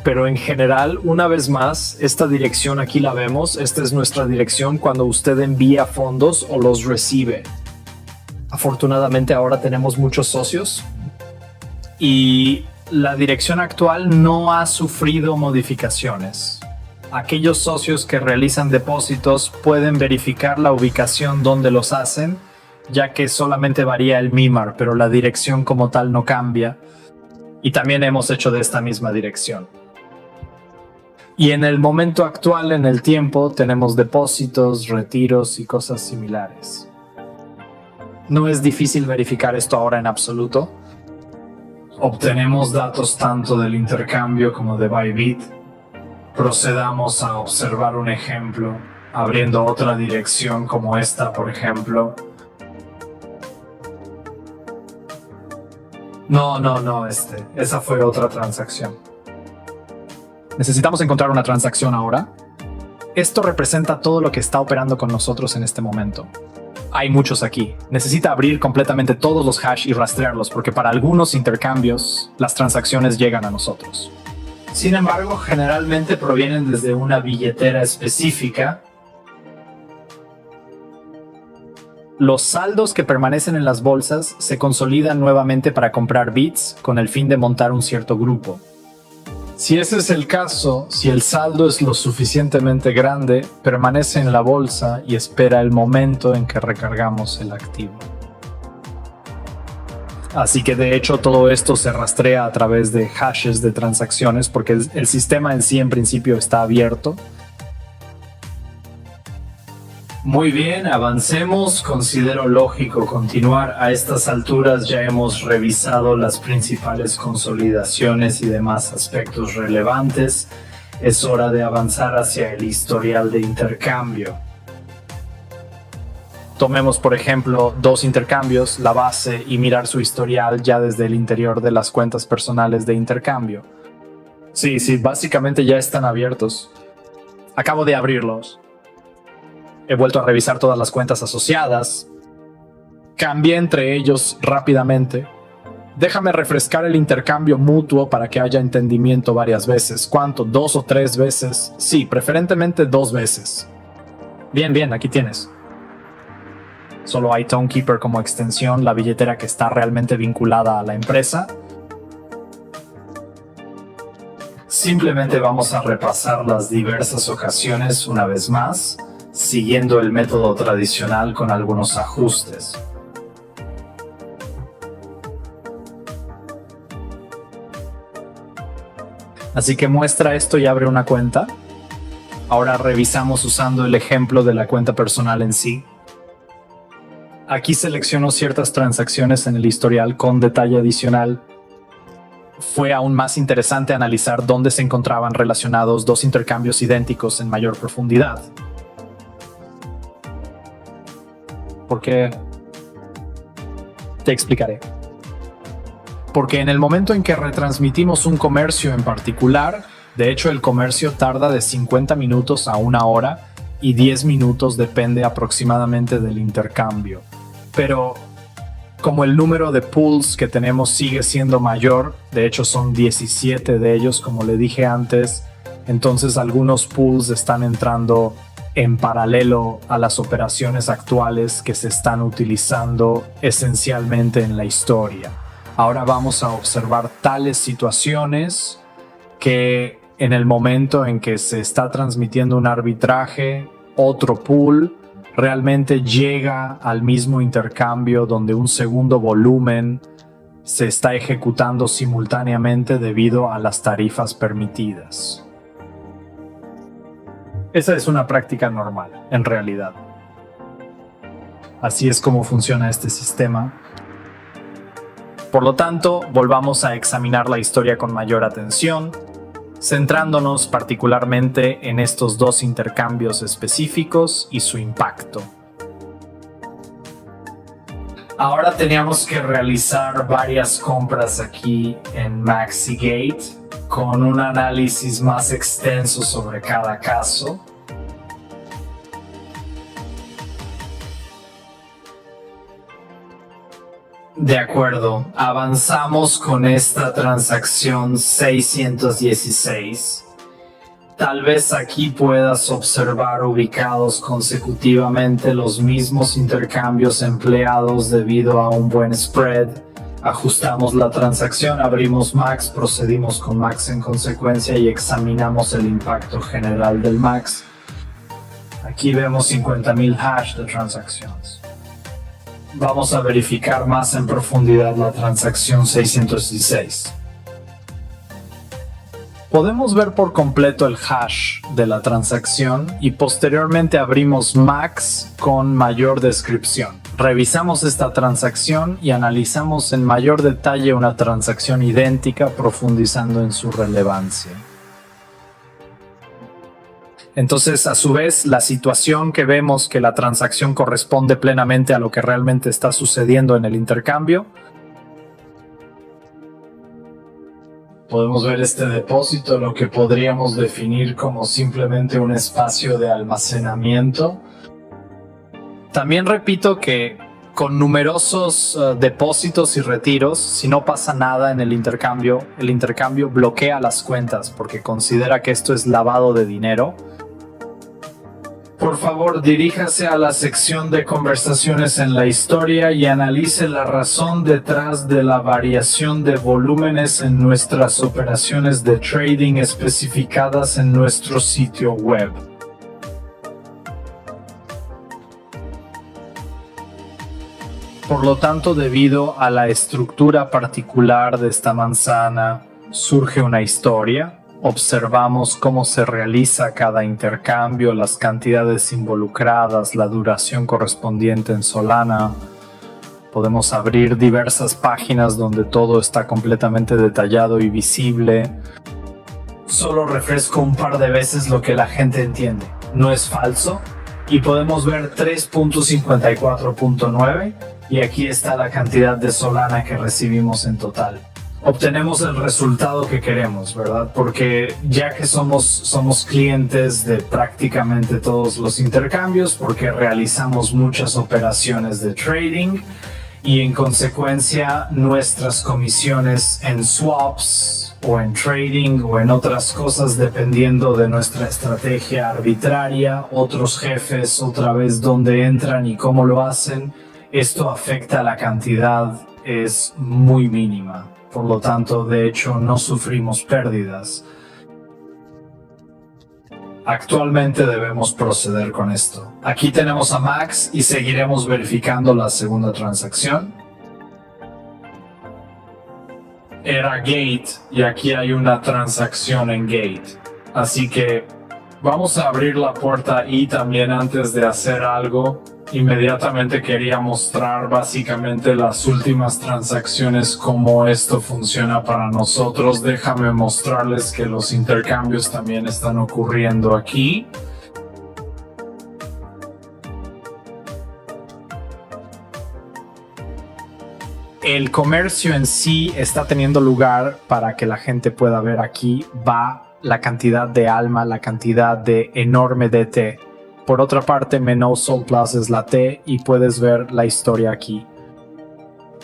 Pero en general, una vez más, esta dirección aquí la vemos. Esta es nuestra dirección cuando usted envía fondos o los recibe. Afortunadamente ahora tenemos muchos socios. Y la dirección actual no ha sufrido modificaciones. Aquellos socios que realizan depósitos pueden verificar la ubicación donde los hacen, ya que solamente varía el MIMAR, pero la dirección como tal no cambia. Y también hemos hecho de esta misma dirección. Y en el momento actual, en el tiempo, tenemos depósitos, retiros y cosas similares. No es difícil verificar esto ahora en absoluto. Obtenemos datos tanto del intercambio como de Bybit. Procedamos a observar un ejemplo, abriendo otra dirección como esta, por ejemplo. No, esa fue otra transacción. Necesitamos encontrar una transacción ahora. Esto representa todo lo que está operando con nosotros en este momento. Hay muchos aquí. Necesita abrir completamente todos los hash y rastrearlos, porque para algunos intercambios las transacciones llegan a nosotros. Sin embargo, generalmente provienen desde una billetera específica. Los saldos que permanecen en las bolsas se consolidan nuevamente para comprar bits con el fin de montar un cierto grupo. Si ese es el caso, si el saldo es lo suficientemente grande, permanece en la bolsa y espera el momento en que recargamos el activo. Así que de hecho todo esto se rastrea a través de hashes de transacciones porque el sistema en sí en principio está abierto. Muy bien, avancemos. Considero lógico continuar. A estas alturas ya hemos revisado las principales consolidaciones y demás aspectos relevantes. Es hora de avanzar hacia el historial de intercambio. Tomemos, por ejemplo, dos intercambios, la base y mirar su historial ya desde el interior de las cuentas personales de intercambio. Sí, básicamente ya están abiertos. Acabo de abrirlos. He vuelto a revisar todas las cuentas asociadas. Cambié entre ellos rápidamente. Déjame refrescar el intercambio mutuo para que haya entendimiento varias veces. ¿Cuánto? ¿2 o 3 veces? Sí, preferentemente 2 veces. Bien, aquí tienes. Solo hay Tonekeeper como extensión, la billetera que está realmente vinculada a la empresa. Simplemente vamos a repasar las diversas ocasiones una vez más, siguiendo el método tradicional con algunos ajustes. Así que muestra esto y abre una cuenta. Ahora revisamos usando el ejemplo de la cuenta personal en sí. Aquí selecciono ciertas transacciones en el historial con detalle adicional. Fue aún más interesante analizar dónde se encontraban relacionados dos intercambios idénticos en mayor profundidad. ¿Por qué? Te explicaré. Porque en el momento en que retransmitimos un comercio en particular, de hecho el comercio tarda de 50 minutos a 1 hora y 10 minutos depende aproximadamente del intercambio. Pero como el número de pools que tenemos sigue siendo mayor, de hecho son 17 de ellos como le dije antes, entonces algunos pools están entrando en paralelo a las operaciones actuales que se están utilizando esencialmente en la historia. Ahora vamos a observar tales situaciones que en el momento en que se está transmitiendo un arbitraje, otro pool realmente llega al mismo intercambio donde un segundo volumen se está ejecutando simultáneamente debido a las tarifas permitidas. Esa es una práctica normal, en realidad. Así es como funciona este sistema. Por lo tanto, volvamos a examinar la historia con mayor atención, centrándonos particularmente en estos dos intercambios específicos y su impacto. Ahora teníamos que realizar varias compras aquí en Maxigate con un análisis más extenso sobre cada caso. De acuerdo, avanzamos con esta transacción 616. Tal vez aquí puedas observar ubicados consecutivamente los mismos intercambios empleados debido a un buen spread. Ajustamos la transacción, abrimos Max, procedimos con Max en consecuencia y examinamos el impacto general del Max. Aquí vemos 50.000 hash de transacciones. Vamos a verificar más en profundidad la transacción 616. Podemos ver por completo el hash de la transacción y posteriormente abrimos Max con mayor descripción. Revisamos esta transacción y analizamos en mayor detalle una transacción idéntica, profundizando en su relevancia. Entonces, a su vez, la situación que vemos que la transacción corresponde plenamente a lo que realmente está sucediendo en el intercambio. Podemos ver este depósito, lo que podríamos definir como simplemente un espacio de almacenamiento. También repito que con numerosos depósitos y retiros, si no pasa nada en el intercambio bloquea las cuentas porque considera que esto es lavado de dinero. Por favor, diríjase a la sección de conversaciones en la historia y analice la razón detrás de la variación de volúmenes en nuestras operaciones de trading especificadas en nuestro sitio web. Por lo tanto, debido a la estructura particular de esta manzana, surge una historia. Observamos cómo se realiza cada intercambio, las cantidades involucradas, la duración correspondiente en Solana. Podemos abrir diversas páginas donde todo está completamente detallado y visible. Solo refresco un par de veces lo que la gente entiende. No es falso. Y podemos ver 3.54.9 y aquí está la cantidad de Solana que recibimos en total. Obtenemos el resultado que queremos, ¿verdad? Porque ya que somos clientes de prácticamente todos los intercambios, porque realizamos muchas operaciones de trading y en consecuencia nuestras comisiones en swaps o en trading o en otras cosas dependiendo de nuestra estrategia arbitraria, otros jefes otra vez dónde entran y cómo lo hacen, esto afecta la cantidad, es muy mínima. Por lo tanto, de hecho, no sufrimos pérdidas. Actualmente debemos proceder con esto. Aquí tenemos a Max y seguiremos verificando la segunda transacción. Era Gate y aquí hay una transacción en Gate. Así que vamos a abrir la puerta y también antes de hacer algo, inmediatamente quería mostrar básicamente las últimas transacciones, cómo esto funciona para nosotros. Déjame mostrarles que los intercambios también están ocurriendo aquí. El comercio en sí está teniendo lugar para que la gente pueda ver aquí. Va la cantidad de ALMA, la cantidad de enorme DT. Por otra parte, Menno Sol Plus es la T y puedes ver la historia aquí.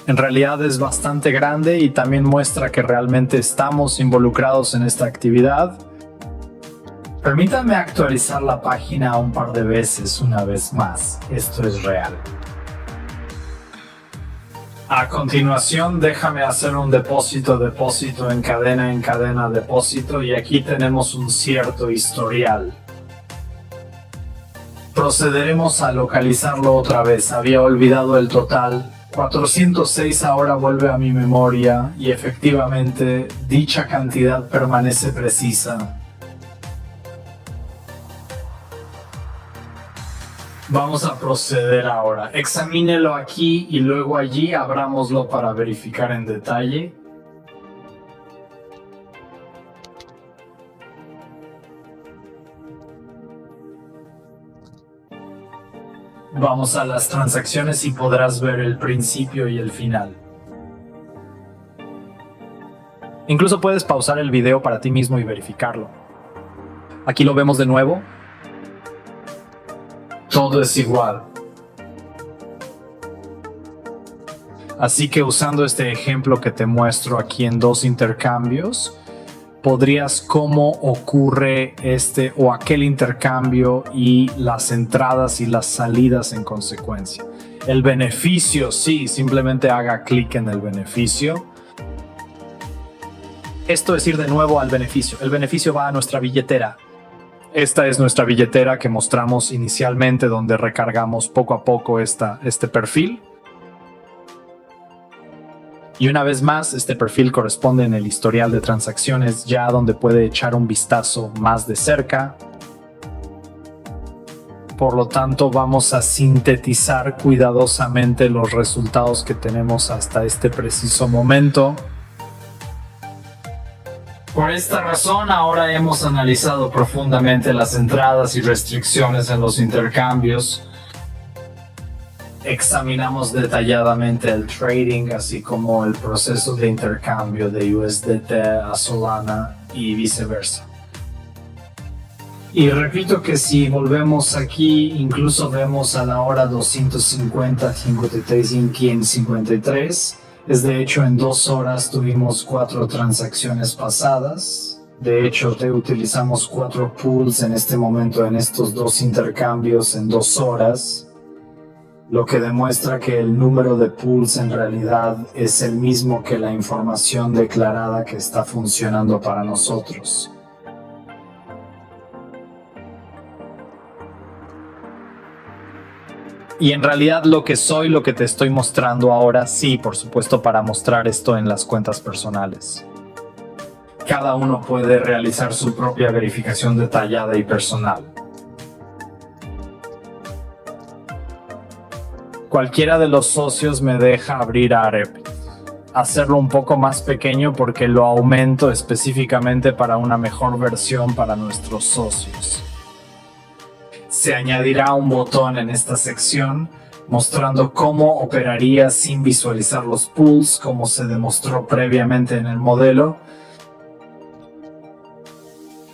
En realidad es bastante grande y también muestra que realmente estamos involucrados en esta actividad. Permítanme actualizar la página un par de veces una vez más. Esto es real. A continuación, déjame hacer un depósito en cadena, depósito y aquí tenemos un cierto historial. Procederemos a localizarlo otra vez, había olvidado el total. 406 ahora vuelve a mi memoria y efectivamente dicha cantidad permanece precisa. Vamos a proceder ahora. Examínelo aquí y luego allí abrámoslo para verificar en detalle. Vamos a las transacciones y podrás ver el principio y el final. Incluso puedes pausar el video para ti mismo y verificarlo. Aquí lo vemos de nuevo. Todo es igual. Así que usando este ejemplo que te muestro aquí en dos intercambios, podrías cómo ocurre este o aquel intercambio y las entradas y las salidas en consecuencia. El beneficio, sí, simplemente haga clic en el beneficio. Esto es ir de nuevo al beneficio. El beneficio va a nuestra billetera. Esta es nuestra billetera que mostramos inicialmente, donde recargamos poco a poco este perfil. Y una vez más, este perfil corresponde en el historial de transacciones, ya donde puede echar un vistazo más de cerca. Por lo tanto, vamos a sintetizar cuidadosamente los resultados que tenemos hasta este preciso momento. Por esta razón, ahora hemos analizado profundamente las entradas y restricciones en los intercambios. Examinamos detalladamente el trading, así como el proceso de intercambio de USDT a Solana y viceversa. Y repito que si volvemos aquí, incluso vemos a la hora 250, 53 y 553. Es de hecho en 2 horas tuvimos 4 transacciones pasadas. De hecho, utilizamos 4 pools en este momento en estos 2 intercambios en 2 horas. Lo que demuestra que el número de pools en realidad es el mismo que la información declarada que está funcionando para nosotros. Y en realidad lo que te estoy mostrando ahora, sí, por supuesto, para mostrar esto en las cuentas personales. Cada uno puede realizar su propia verificación detallada y personal. Cualquiera de los socios me deja abrir Ahrefs. Hacerlo un poco más pequeño porque lo aumento específicamente para una mejor versión para nuestros socios. Se añadirá un botón en esta sección mostrando cómo operaría sin visualizar los pools, como se demostró previamente en el modelo.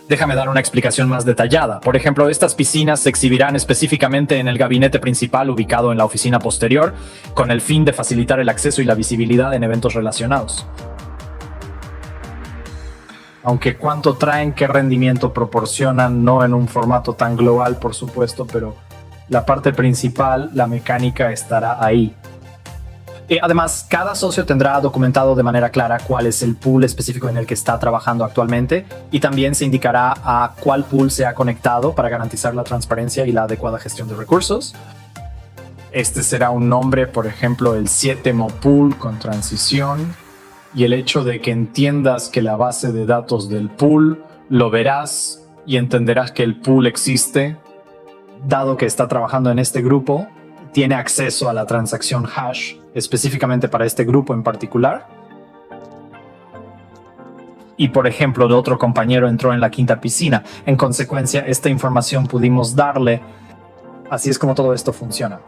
Déjame dar una explicación más detallada. Por ejemplo, estas piscinas se exhibirán específicamente en el gabinete principal ubicado en la oficina posterior, con el fin de facilitar el acceso y la visibilidad en eventos relacionados. Aunque cuánto traen, qué rendimiento proporcionan, no en un formato tan global, por supuesto, pero la parte principal, la mecánica, estará ahí. Además, cada socio tendrá documentado de manera clara cuál es el pool específico en el que está trabajando actualmente, y también se indicará a cuál pool se ha conectado para garantizar la transparencia y la adecuada gestión de recursos. Este será un nombre, por ejemplo, el 7mo pool con transición, y el hecho de que entiendas que la base de datos del pool lo verás y entenderás que el pool existe, dado que está trabajando en este grupo, tiene acceso a la transacción hash específicamente para este grupo en particular. Y por ejemplo, el otro compañero entró en la quinta piscina. En consecuencia, esta información pudimos darle. Así es como todo esto funciona.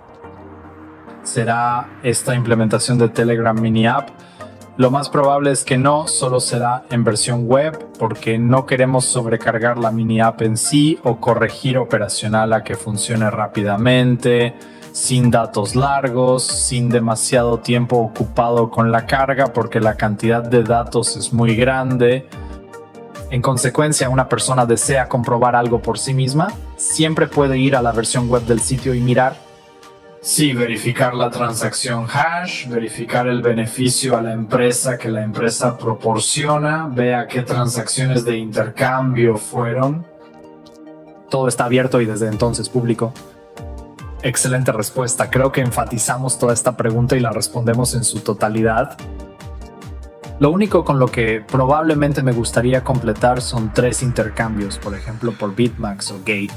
¿Será esta implementación de Telegram Mini App? Lo más probable es que no, solo será en versión web, porque no queremos sobrecargar la mini app en sí o corregir operacional a que funcione rápidamente, sin datos largos, sin demasiado tiempo ocupado con la carga, porque la cantidad de datos es muy grande. En consecuencia, una persona desea comprobar algo por sí misma, siempre puede ir a la versión web del sitio y mirar. Sí, verificar la transacción hash, verificar el beneficio a la empresa que la empresa proporciona, vea qué transacciones de intercambio fueron. Todo está abierto y desde entonces público. Excelente respuesta. Creo que enfatizamos toda esta pregunta y la respondemos en su totalidad. Lo único con lo que probablemente me gustaría completar son 3 intercambios, por ejemplo por BitMax o Gate.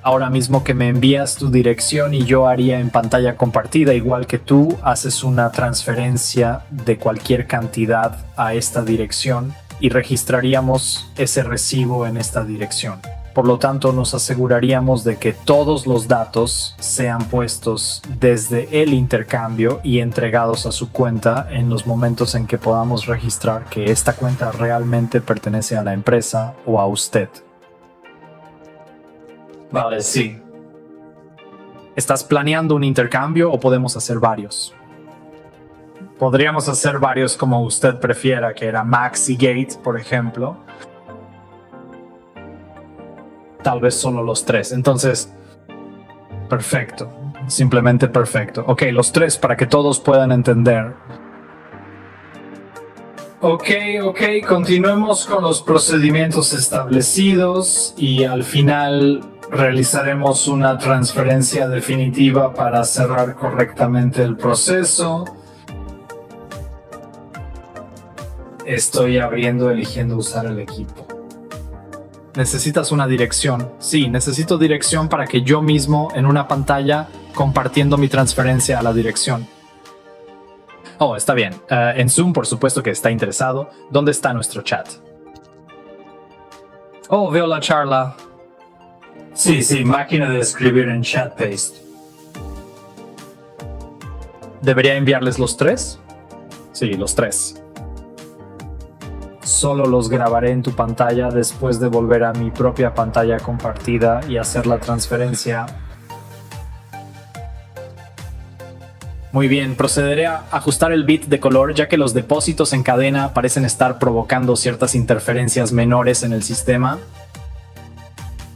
Ahora mismo que me envías tu dirección y yo haría en pantalla compartida, igual que tú, haces una transferencia de cualquier cantidad a esta dirección y registraríamos ese recibo en esta dirección. Por lo tanto, nos aseguraríamos de que todos los datos sean puestos desde el intercambio y entregados a su cuenta en los momentos en que podamos registrar que esta cuenta realmente pertenece a la empresa o a usted. Vale, sí. ¿Estás planeando un intercambio o podemos hacer varios? Podríamos hacer varios como usted prefiera, que era Max y Gate, por ejemplo. Tal vez solo los 3. Entonces, perfecto. Simplemente perfecto. Ok, los 3 para que todos puedan entender. Ok, continuemos con los procedimientos establecidos y al final realizaremos una transferencia definitiva para cerrar correctamente el proceso. Estoy abriendo, eligiendo usar el equipo. Necesitas una dirección. Sí, necesito dirección para que yo mismo en una pantalla compartiendo mi transferencia a la dirección. Oh, está bien. En Zoom, por supuesto que está interesado. ¿Dónde está nuestro chat? Oh, veo la charla. Sí, máquina de escribir en chat paste. ¿Debería enviarles los 3? Sí, los 3. Solo los grabaré en tu pantalla después de volver a mi propia pantalla compartida y hacer la transferencia. Muy bien, procederé a ajustar el bit de color ya que los depósitos en cadena parecen estar provocando ciertas interferencias menores en el sistema.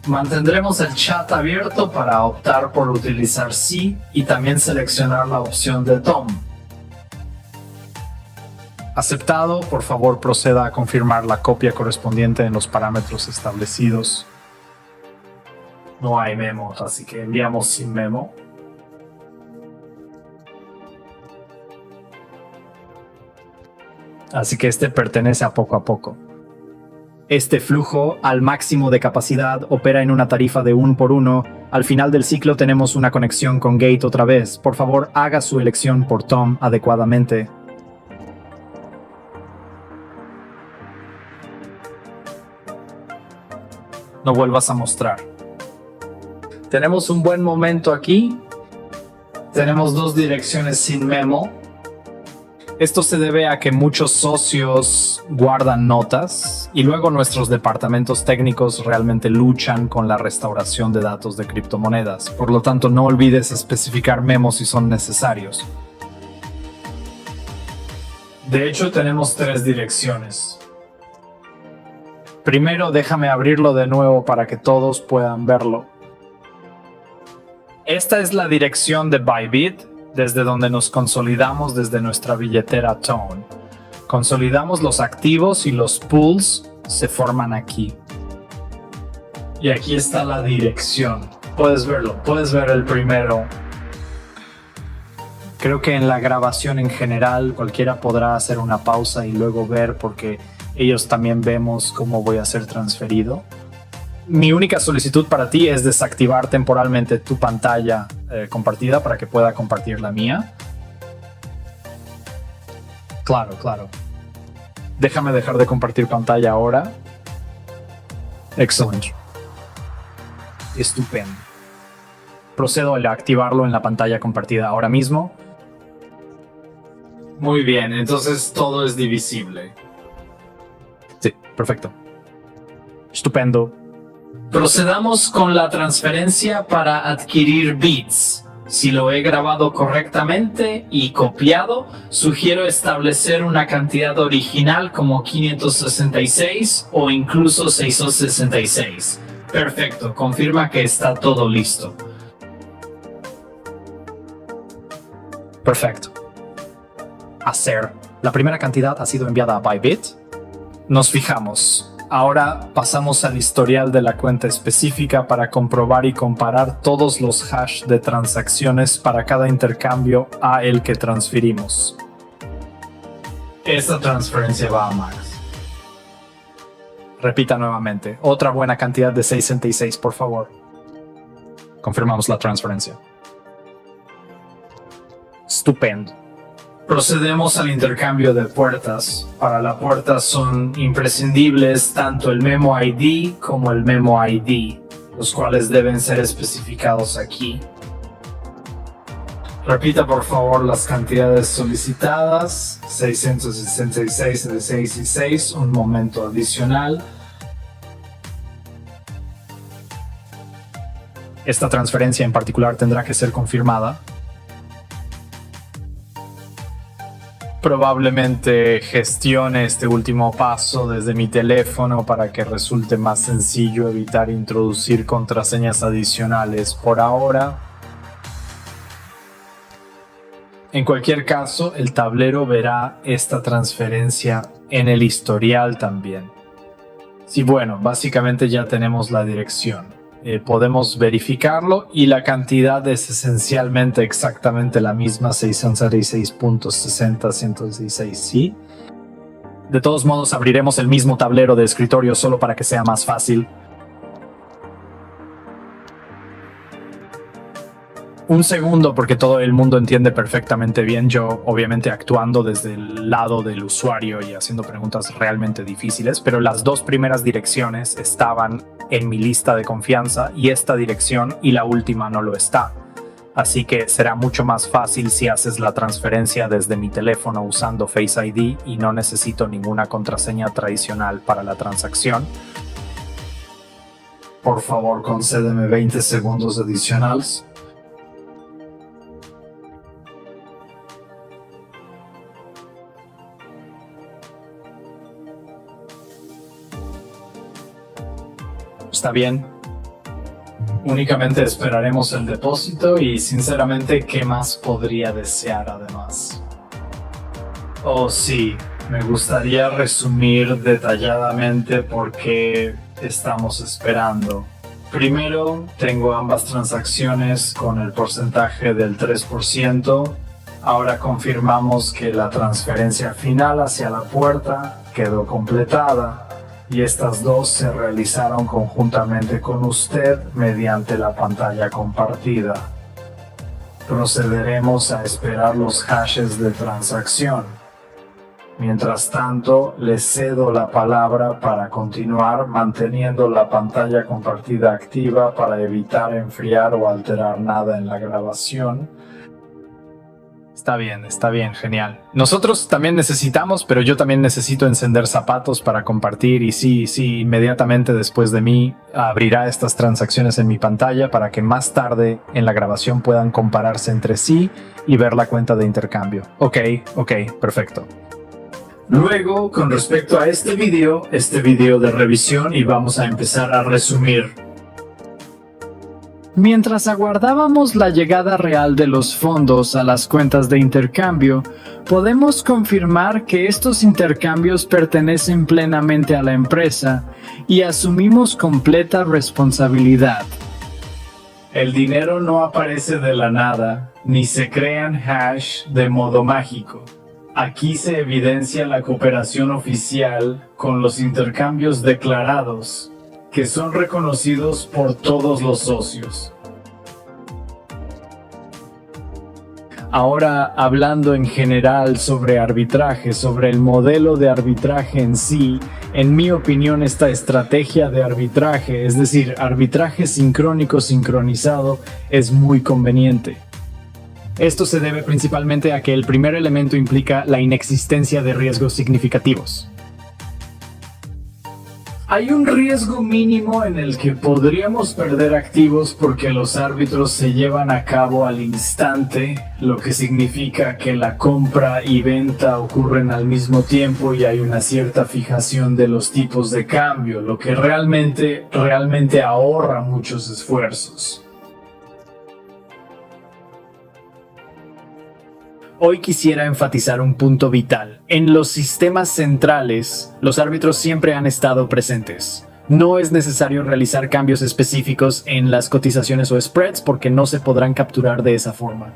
Mantendremos el chat abierto para optar por utilizar sí y también seleccionar la opción de Tom. Aceptado, por favor proceda a confirmar la copia correspondiente en los parámetros establecidos. No hay memos, así que enviamos sin memo. Así que este pertenece a poco. Este flujo al máximo de capacidad opera en una tarifa de 1 por 1. Al final del ciclo tenemos una conexión con Gate otra vez. Por favor, haga su elección por Tom adecuadamente. No vuelvas a mostrar. Tenemos un buen momento aquí. Tenemos 2 direcciones sin memo. Esto se debe a que muchos socios guardan notas y luego nuestros departamentos técnicos realmente luchan con la restauración de datos de criptomonedas. Por lo tanto, no olvides especificar memos si son necesarios. De hecho, tenemos 3 direcciones. Primero, déjame abrirlo de nuevo para que todos puedan verlo. Esta es la dirección de Bybit, desde donde nos consolidamos desde nuestra billetera Tone. Consolidamos los activos y los pools se forman aquí. Y aquí está la dirección. Puedes verlo, puedes ver el primero. Creo que en la grabación en general cualquiera podrá hacer una pausa y luego ver porque ellos también vemos cómo voy a ser transferido. Mi única solicitud para ti es desactivar temporalmente tu pantalla compartida para que pueda compartir la mía. Claro. Déjame dejar de compartir pantalla ahora. Excelente. Estupendo. Procedo a activarlo en la pantalla compartida ahora mismo. Muy bien, entonces todo es divisible. Sí, perfecto. Estupendo. Procedamos con la transferencia para adquirir bits. Si lo he grabado correctamente y copiado, sugiero establecer una cantidad original como 566 o incluso 666. Perfecto, confirma que está todo listo. Perfecto. Hacer. La primera cantidad ha sido enviada a Bybit. Nos fijamos. Ahora pasamos al historial de la cuenta específica para comprobar y comparar todos los hash de transacciones para cada intercambio a el que transferimos. Esta transferencia va a Max. Repita nuevamente. Otra buena cantidad de 66, por favor. Confirmamos la transferencia. Estupendo. Procedemos al intercambio de puertas. Para la puerta son imprescindibles tanto el memo ID como el memo ID, los cuales deben ser especificados aquí. Repita por favor las cantidades solicitadas, 666 de 6 y 6, un momento adicional. Esta transferencia en particular tendrá que ser confirmada. Probablemente gestione este último paso desde mi teléfono para que resulte más sencillo evitar introducir contraseñas adicionales por ahora. En cualquier caso, el tablero verá esta transferencia en el historial también. Sí, bueno, básicamente ya tenemos la dirección. Podemos verificarlo y la cantidad es esencialmente exactamente la misma, 666.60.116, ¿sí? De todos modos, abriremos el mismo tablero de escritorio solo para que sea más fácil. Un segundo, porque todo el mundo entiende perfectamente bien, yo obviamente actuando desde el lado del usuario y haciendo preguntas realmente difíciles, pero las dos primeras direcciones estaban en mi lista de confianza y esta dirección y la última no lo está. Así que será mucho más fácil si haces la transferencia desde mi teléfono usando Face ID y no necesito ninguna contraseña tradicional para la transacción. Por favor, concédeme 20 segundos adicionales. ¿Está bien? Únicamente esperaremos el depósito y sinceramente, ¿qué más podría desear además? Oh sí, me gustaría resumir detalladamente por qué estamos esperando. Primero, tengo ambas transacciones con el porcentaje del 3%. Ahora confirmamos que la transferencia final hacia la puerta quedó completada. Y estas dos se realizaron conjuntamente con usted mediante la pantalla compartida. Procederemos a esperar los hashes de transacción. Mientras tanto, le cedo la palabra para continuar manteniendo la pantalla compartida activa para evitar enfriar o alterar nada en la grabación. Está bien, genial. Nosotros también necesitamos, pero yo también necesito encender zapatos para compartir y sí, inmediatamente después de mí abrirá estas transacciones en mi pantalla para que más tarde en la grabación puedan compararse entre sí y ver la cuenta de intercambio. Ok, perfecto. Luego, con respecto a este video de revisión y vamos a empezar a resumir. Mientras aguardábamos la llegada real de los fondos a las cuentas de intercambio, podemos confirmar que estos intercambios pertenecen plenamente a la empresa y asumimos completa responsabilidad. El dinero no aparece de la nada, ni se crean hash de modo mágico. Aquí se evidencia la cooperación oficial con los intercambios declarados, que son reconocidos por todos los socios. Ahora, hablando en general sobre arbitraje, sobre el modelo de arbitraje en sí, en mi opinión esta estrategia de arbitraje, es decir, arbitraje sincrónico sincronizado, es muy conveniente. Esto se debe principalmente a que el primer elemento implica la inexistencia de riesgos significativos. Hay un riesgo mínimo en el que podríamos perder activos porque los árbitros se llevan a cabo al instante, lo que significa que la compra y venta ocurren al mismo tiempo y hay una cierta fijación de los tipos de cambio, lo que realmente ahorra muchos esfuerzos. Hoy quisiera enfatizar un punto vital. En los sistemas centrales, los árbitros siempre han estado presentes. No es necesario realizar cambios específicos en las cotizaciones o spreads porque no se podrán capturar de esa forma.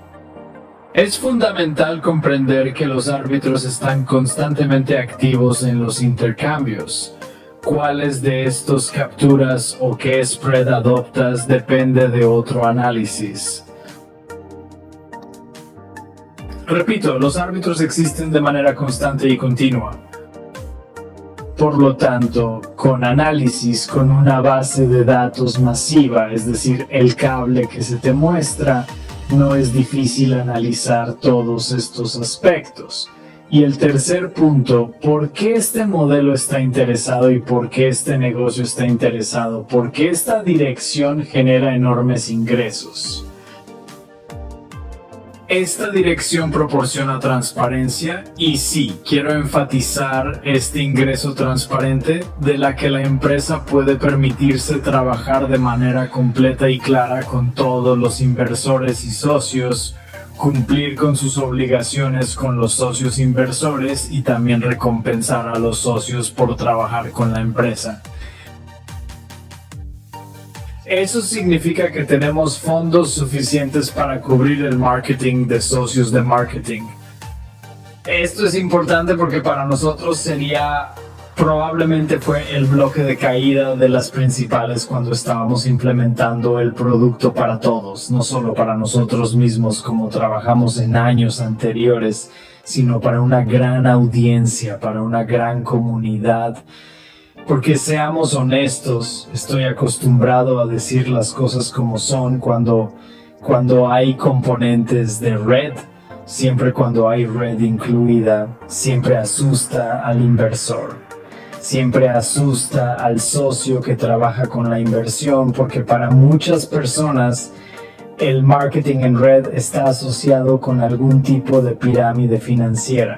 Es fundamental comprender que los árbitros están constantemente activos en los intercambios. Cuáles de estos capturas o qué spread adoptas depende de otro análisis. Repito, los árbitros existen de manera constante y continua. Por lo tanto, con análisis, con una base de datos masiva, es decir, el cable que se te muestra, no es difícil analizar todos estos aspectos. Y el tercer punto, ¿por qué este modelo está interesado y por qué este negocio está interesado? ¿Por qué esta dirección genera enormes ingresos? Esta dirección proporciona transparencia y sí, quiero enfatizar este ingreso transparente de la que la empresa puede permitirse trabajar de manera completa y clara con todos los inversores y socios, cumplir con sus obligaciones con los socios inversores y también recompensar a los socios por trabajar con la empresa. Eso significa que tenemos fondos suficientes para cubrir el marketing de socios de marketing. Esto es importante porque para nosotros probablemente fue el bloque de caída de las principales cuando estábamos implementando el producto para todos, no solo para nosotros mismos como trabajamos en años anteriores, sino para una gran audiencia, para una gran comunidad. Porque seamos honestos, estoy acostumbrado a decir las cosas como son cuando hay componentes de red. Siempre cuando hay red incluida, siempre asusta al inversor. Siempre asusta al socio que trabaja con la inversión, porque para muchas personas el marketing en red está asociado con algún tipo de pirámide financiera.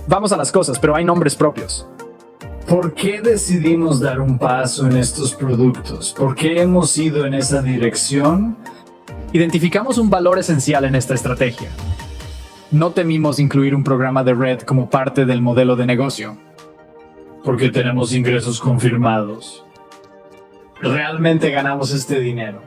Vamos a las cosas, pero hay nombres propios. ¿Por qué decidimos dar un paso en estos productos? ¿Por qué hemos ido en esa dirección? Identificamos un valor esencial en esta estrategia. No temimos incluir un programa de red como parte del modelo de negocio. Porque tenemos ingresos confirmados. Realmente ganamos este dinero.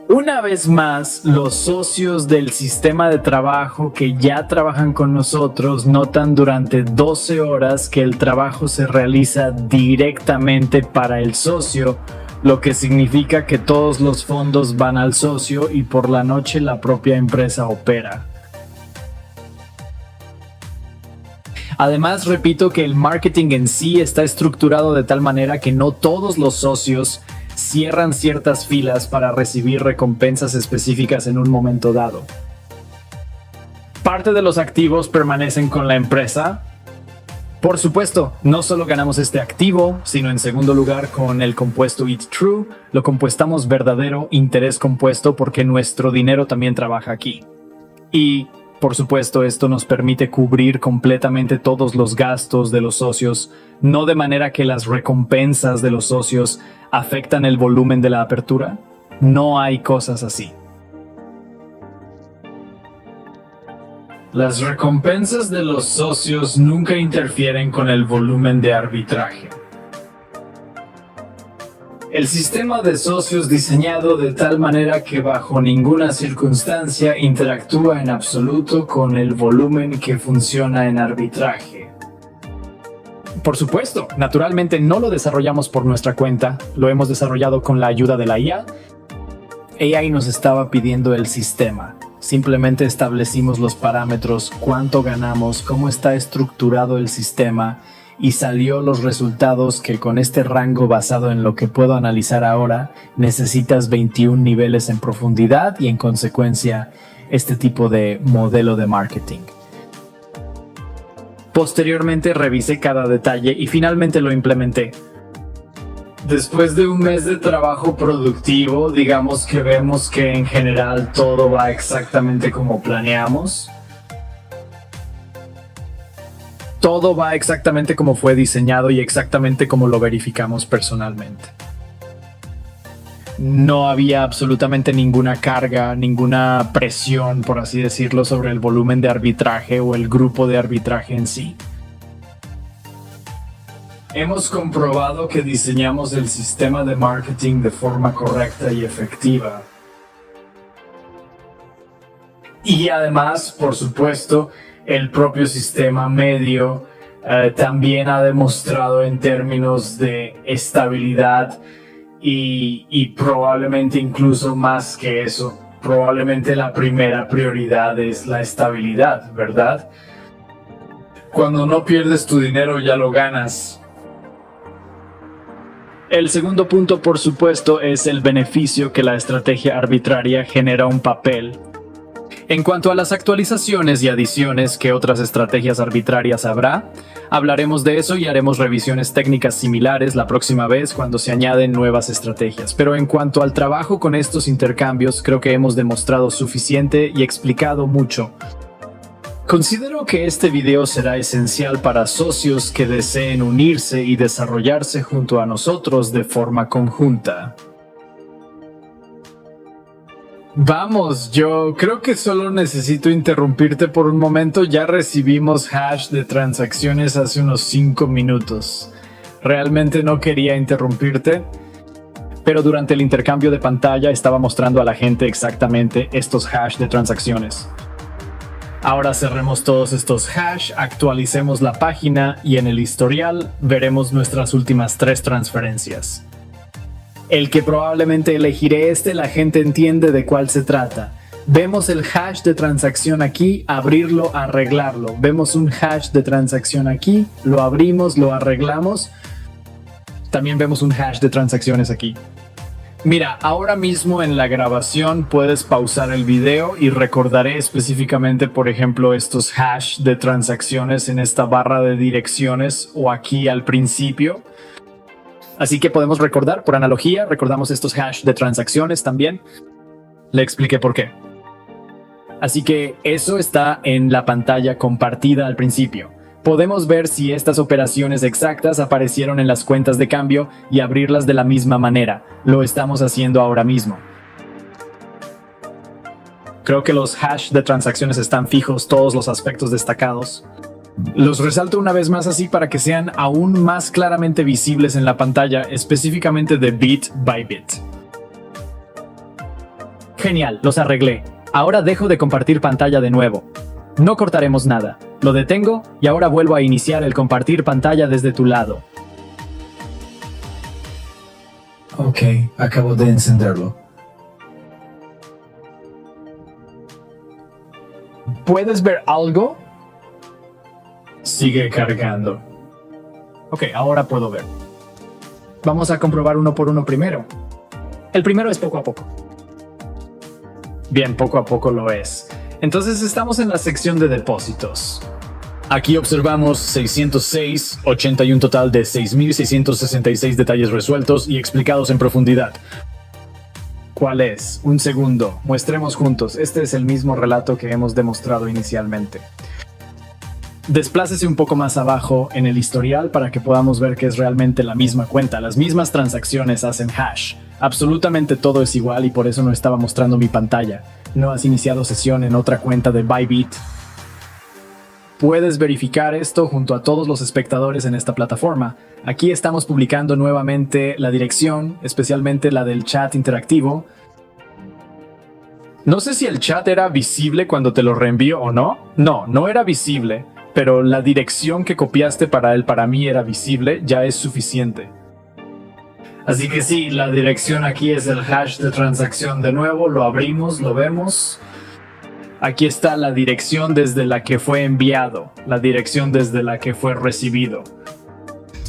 Una vez más, los socios del sistema de trabajo que ya trabajan con nosotros notan durante 12 horas que el trabajo se realiza directamente para el socio, lo que significa que todos los fondos van al socio y por la noche la propia empresa opera. Además, repito que el marketing en sí está estructurado de tal manera que no todos los socios cierran ciertas filas para recibir recompensas específicas en un momento dado. Parte de los activos permanecen con la empresa. Por supuesto, no solo ganamos este activo, sino en segundo lugar con el compuesto It's True, lo compuestamos verdadero interés compuesto porque nuestro dinero también trabaja aquí. Y, por supuesto, esto nos permite cubrir completamente todos los gastos de los socios, no de manera que las recompensas de los socios afectan el volumen de la apertura. No hay cosas así. Las recompensas de los socios nunca interfieren con el volumen de arbitraje. El sistema de socios diseñado de tal manera que bajo ninguna circunstancia interactúa en absoluto con el volumen que funciona en arbitraje. Por supuesto, naturalmente no lo desarrollamos por nuestra cuenta, lo hemos desarrollado con la ayuda de la IA. AI nos estaba pidiendo el sistema. Simplemente establecimos los parámetros, cuánto ganamos, cómo está estructurado el sistema y salió los resultados que con este rango basado en lo que puedo analizar ahora, necesitas 21 niveles en profundidad y en consecuencia este tipo de modelo de marketing. Posteriormente revisé cada detalle y finalmente lo implementé. Después de un mes de trabajo productivo, digamos que vemos que en general todo va exactamente como planeamos. Todo va exactamente como fue diseñado y exactamente como lo verificamos personalmente. No había absolutamente ninguna carga, ninguna presión, por así decirlo, sobre el volumen de arbitraje o el grupo de arbitraje en sí. Hemos comprobado que diseñamos el sistema de marketing de forma correcta y efectiva. Y además, por supuesto, el propio sistema medio también ha demostrado en términos de estabilidad y probablemente incluso más que eso. Probablemente la primera prioridad es la estabilidad, ¿verdad? Cuando no pierdes tu dinero ya lo ganas. El segundo punto, por supuesto, es el beneficio que la estrategia arbitraria genera un papel. En cuanto a las actualizaciones y adiciones que otras estrategias arbitrarias habrá, hablaremos de eso y haremos revisiones técnicas similares la próxima vez cuando se añaden nuevas estrategias. Pero en cuanto al trabajo con estos intercambios, creo que hemos demostrado suficiente y explicado mucho. Considero que este video será esencial para socios que deseen unirse y desarrollarse junto a nosotros de forma conjunta. Vamos, yo creo que solo necesito interrumpirte por un momento. Ya recibimos hash de transacciones hace unos 5 minutos. Realmente no quería interrumpirte, pero durante el intercambio de pantalla estaba mostrando a la gente exactamente estos hash de transacciones. Ahora cerremos todos estos hash, actualicemos la página y en el historial veremos nuestras últimas 3 transferencias. El que probablemente elegiré la gente entiende de cuál se trata. Vemos el hash de transacción aquí, abrirlo, arreglarlo. Vemos un hash de transacción aquí, lo abrimos, lo arreglamos. También vemos un hash de transacciones aquí. Mira, ahora mismo en la grabación puedes pausar el video y recordaré específicamente, por ejemplo, estos hash de transacciones en esta barra de direcciones o aquí al principio. Así que podemos recordar, por analogía, recordamos estos hash de transacciones también. Le expliqué por qué. Así que eso está en la pantalla compartida al principio. Podemos ver si estas operaciones exactas aparecieron en las cuentas de cambio y abrirlas de la misma manera. Lo estamos haciendo ahora mismo. Creo que los hash de transacciones están fijos, todos los aspectos destacados. Los resalto una vez más así para que sean aún más claramente visibles en la pantalla, específicamente de bit by bit. Genial, los arreglé. Ahora dejo de compartir pantalla de nuevo. No cortaremos nada. Lo detengo y ahora vuelvo a iniciar el compartir pantalla desde tu lado. Ok, acabo de encenderlo. ¿Puedes ver algo? Sigue cargando. Ok, ahora puedo ver. Vamos a comprobar uno por uno primero. El primero es poco a poco. Bien, poco a poco lo es. Entonces estamos en la sección de depósitos. Aquí observamos 606, 81 total de 6.666 detalles resueltos y explicados en profundidad. ¿Cuál es? Un segundo, muestremos juntos. Este es el mismo relato que hemos demostrado inicialmente. Desplácese un poco más abajo en el historial para que podamos ver que es realmente la misma cuenta. Las mismas transacciones hacen hash. Absolutamente todo es igual y por eso no estaba mostrando mi pantalla. No has iniciado sesión en otra cuenta de Bybit. Puedes verificar esto junto a todos los espectadores en esta plataforma. Aquí estamos publicando nuevamente la dirección, especialmente la del chat interactivo. No sé si el chat era visible cuando te lo reenvío o no. No, no era visible, pero la dirección que copiaste para él para mí era visible, ya es suficiente. Así que sí, la dirección aquí es el hash de transacción de nuevo, lo abrimos, lo vemos. Aquí está la dirección desde la que fue enviado, la dirección desde la que fue recibido.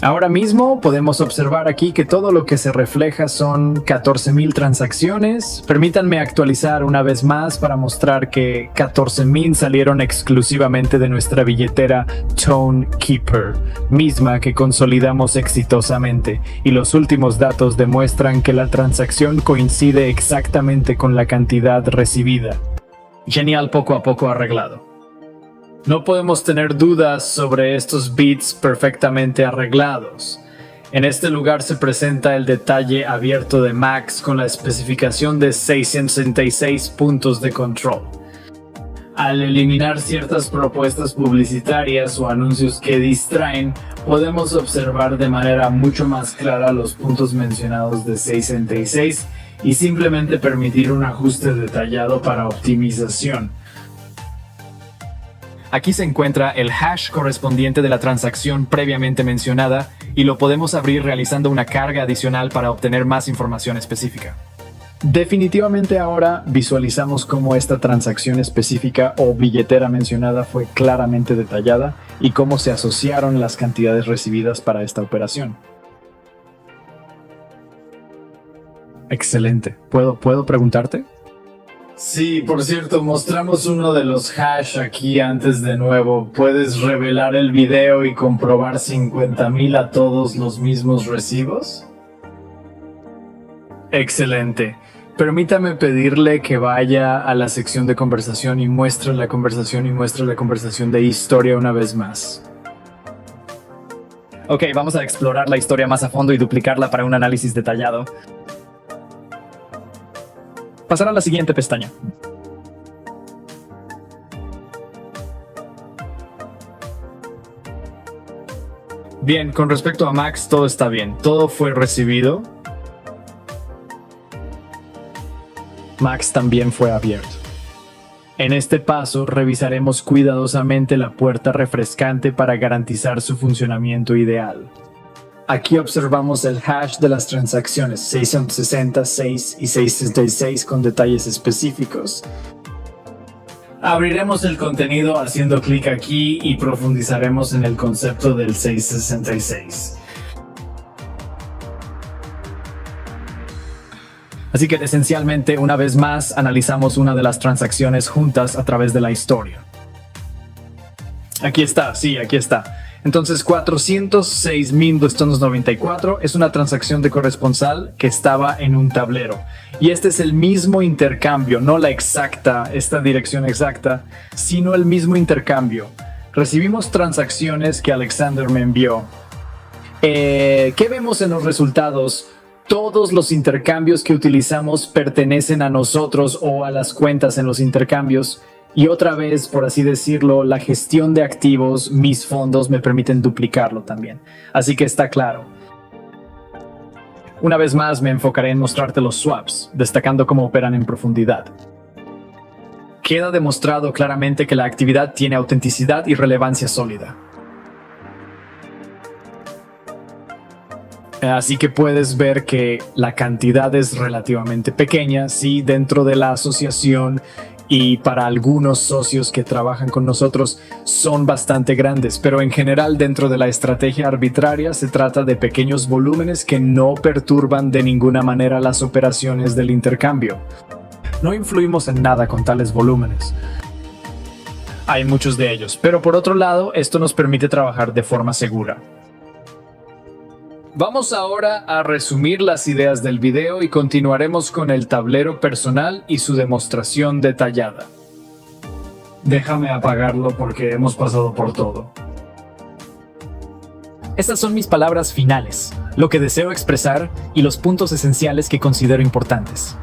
Ahora mismo podemos observar aquí que todo lo que se refleja son 14.000 transacciones. Permítanme actualizar una vez más para mostrar que 14.000 salieron exclusivamente de nuestra billetera Tone Keeper, misma que consolidamos exitosamente, y los últimos datos demuestran que la transacción coincide exactamente con la cantidad recibida. Genial, poco a poco arreglado. No podemos tener dudas sobre estos bits perfectamente arreglados. En este lugar se presenta el detalle abierto de Max con la especificación de 666 puntos de control. Al eliminar ciertas propuestas publicitarias o anuncios que distraen, podemos observar de manera mucho más clara los puntos mencionados de 666 y simplemente permitir un ajuste detallado para optimización. Aquí se encuentra el hash correspondiente de la transacción previamente mencionada y lo podemos abrir realizando una carga adicional para obtener más información específica. Definitivamente ahora visualizamos cómo esta transacción específica o billetera mencionada fue claramente detallada y cómo se asociaron las cantidades recibidas para esta operación. Excelente. ¿Puedo preguntarte? Sí, por cierto, mostramos uno de los hash aquí antes de nuevo. ¿Puedes revelar el video y comprobar 50.000 a todos los mismos recibos? Excelente. Permítame pedirle que vaya a la sección de conversación y muestre la conversación de historia una vez más. Ok, vamos a explorar la historia más a fondo y duplicarla para un análisis detallado. Pasar a la siguiente pestaña. Bien, con respecto a Max, todo está bien. Todo fue recibido. Max también fue abierto. En este paso, revisaremos cuidadosamente la puerta refrescante para garantizar su funcionamiento ideal. Aquí observamos el hash de las transacciones 660, 6 y 666 con detalles específicos. Abriremos el contenido haciendo clic aquí y profundizaremos en el concepto del 666. Así que esencialmente, una vez más, analizamos una de las transacciones juntas a través de la historia. Aquí está, sí, aquí está. Entonces 406.294 es una transacción de corresponsal que estaba en un tablero. Y este es el mismo intercambio, no la exacta, esta dirección exacta, sino el mismo intercambio. Recibimos transacciones que Alexander me envió. ¿Qué vemos en los resultados? Todos los intercambios que utilizamos pertenecen a nosotros o a las cuentas en los intercambios. Y otra vez, por así decirlo, la gestión de activos, mis fondos, me permiten duplicarlo también. Así que está claro. Una vez más me enfocaré en mostrarte los swaps, destacando cómo operan en profundidad. Queda demostrado claramente que la actividad tiene autenticidad y relevancia sólida. Así que puedes ver que la cantidad es relativamente pequeña, sí, dentro de la asociación. Y para algunos socios que trabajan con nosotros son bastante grandes, pero en general dentro de la estrategia arbitraria se trata de pequeños volúmenes que no perturban de ninguna manera las operaciones del intercambio. No influimos en nada con tales volúmenes. Hay muchos de ellos, pero por otro lado, esto nos permite trabajar de forma segura. Vamos ahora a resumir las ideas del video y continuaremos con el tablero personal y su demostración detallada. Déjame apagarlo porque hemos pasado por todo. Estas son mis palabras finales, lo que deseo expresar y los puntos esenciales que considero importantes.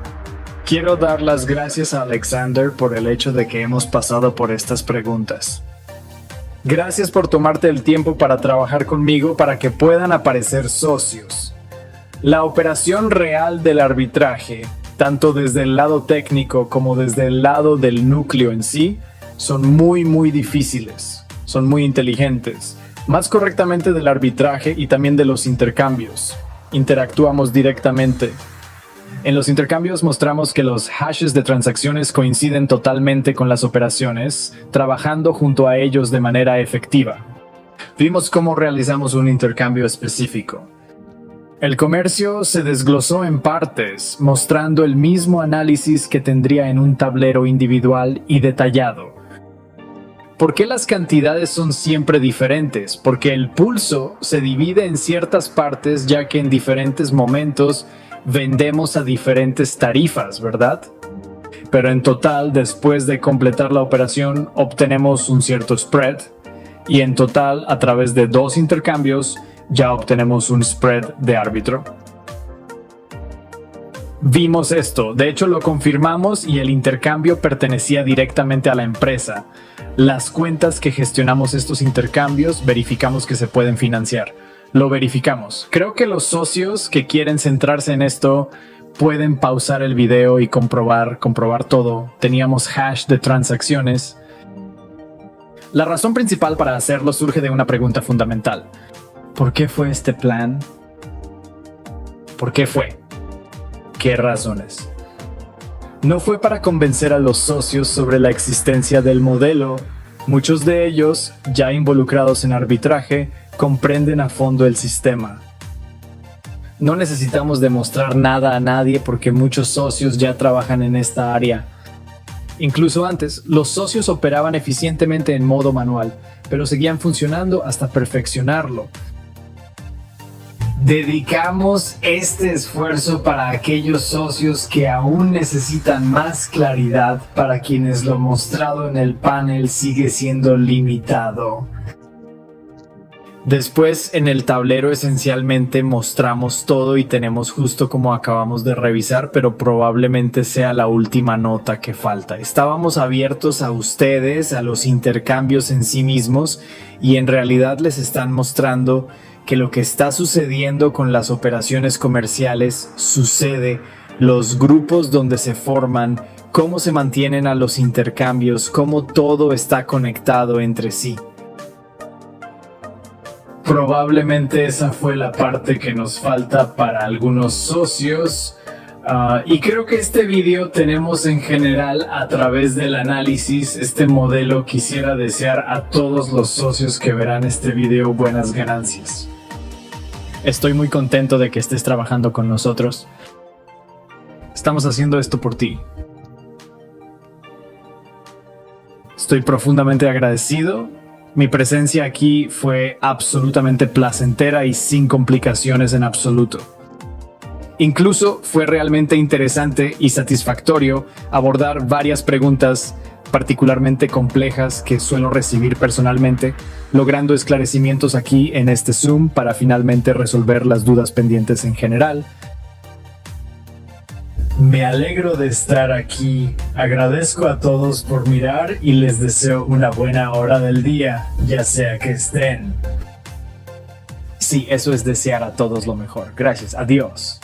Quiero dar las gracias a Alexander por el hecho de que hemos pasado por estas preguntas. Gracias por tomarte el tiempo para trabajar conmigo para que puedan aparecer socios. La operación real del arbitraje, tanto desde el lado técnico como desde el lado del núcleo en sí, son muy difíciles, son muy inteligentes. Más correctamente del arbitraje y también de los intercambios. Interactuamos directamente. En los intercambios mostramos que los hashes de transacciones coinciden totalmente con las operaciones, trabajando junto a ellos de manera efectiva. Vimos cómo realizamos un intercambio específico. El comercio se desglosó en partes, mostrando el mismo análisis que tendría en un tablero individual y detallado. ¿Por qué las cantidades son siempre diferentes? Porque el pulso se divide en ciertas partes, ya que en diferentes momentos vendemos a diferentes tarifas, ¿verdad? Pero en total, después de completar la operación, obtenemos un cierto spread, y en total, a través de 2 intercambios, ya obtenemos un spread de árbitro. Vimos esto, de hecho lo confirmamos y el intercambio pertenecía directamente a la empresa. Las cuentas que gestionamos estos intercambios verificamos que se pueden financiar. Lo verificamos. Creo que los socios que quieren centrarse en esto pueden pausar el video y comprobar todo. Teníamos hash de transacciones. La razón principal para hacerlo surge de una pregunta fundamental. ¿Por qué fue este plan? ¿Por qué fue? ¿Qué razones? No fue para convencer a los socios sobre la existencia del modelo. Muchos de ellos, ya involucrados en arbitraje, comprenden a fondo el sistema. No necesitamos demostrar nada a nadie porque muchos socios ya trabajan en esta área. Incluso antes, los socios operaban eficientemente en modo manual, pero seguían funcionando hasta perfeccionarlo. Dedicamos este esfuerzo para aquellos socios que aún necesitan más claridad, para quienes lo mostrado en el panel sigue siendo limitado. Después, en el tablero esencialmente mostramos todo y tenemos justo como acabamos de revisar, pero probablemente sea la última nota que falta. Estábamos abiertos a ustedes, a los intercambios en sí mismos, y en realidad les están mostrando que lo que está sucediendo con las operaciones comerciales sucede. Los grupos donde se forman cómo se mantienen a los intercambios, cómo todo está conectado entre sí. Probablemente esa fue la parte que nos falta para algunos socios. Y creo que este video tenemos en general a través del análisis este modelo. Quisiera desear a todos los socios que verán este video buenas ganancias. Estoy muy contento de que estés trabajando con nosotros. Estamos haciendo esto por ti. Estoy profundamente agradecido. Mi presencia aquí fue absolutamente placentera y sin complicaciones en absoluto. Incluso fue realmente interesante y satisfactorio abordar varias preguntas particularmente complejas que suelo recibir personalmente, logrando esclarecimientos aquí en este Zoom para finalmente resolver las dudas pendientes en general. Me alegro de estar aquí, agradezco a todos por mirar y les deseo una buena hora del día, ya sea que estén. Sí, eso es desear a todos lo mejor. Gracias, adiós.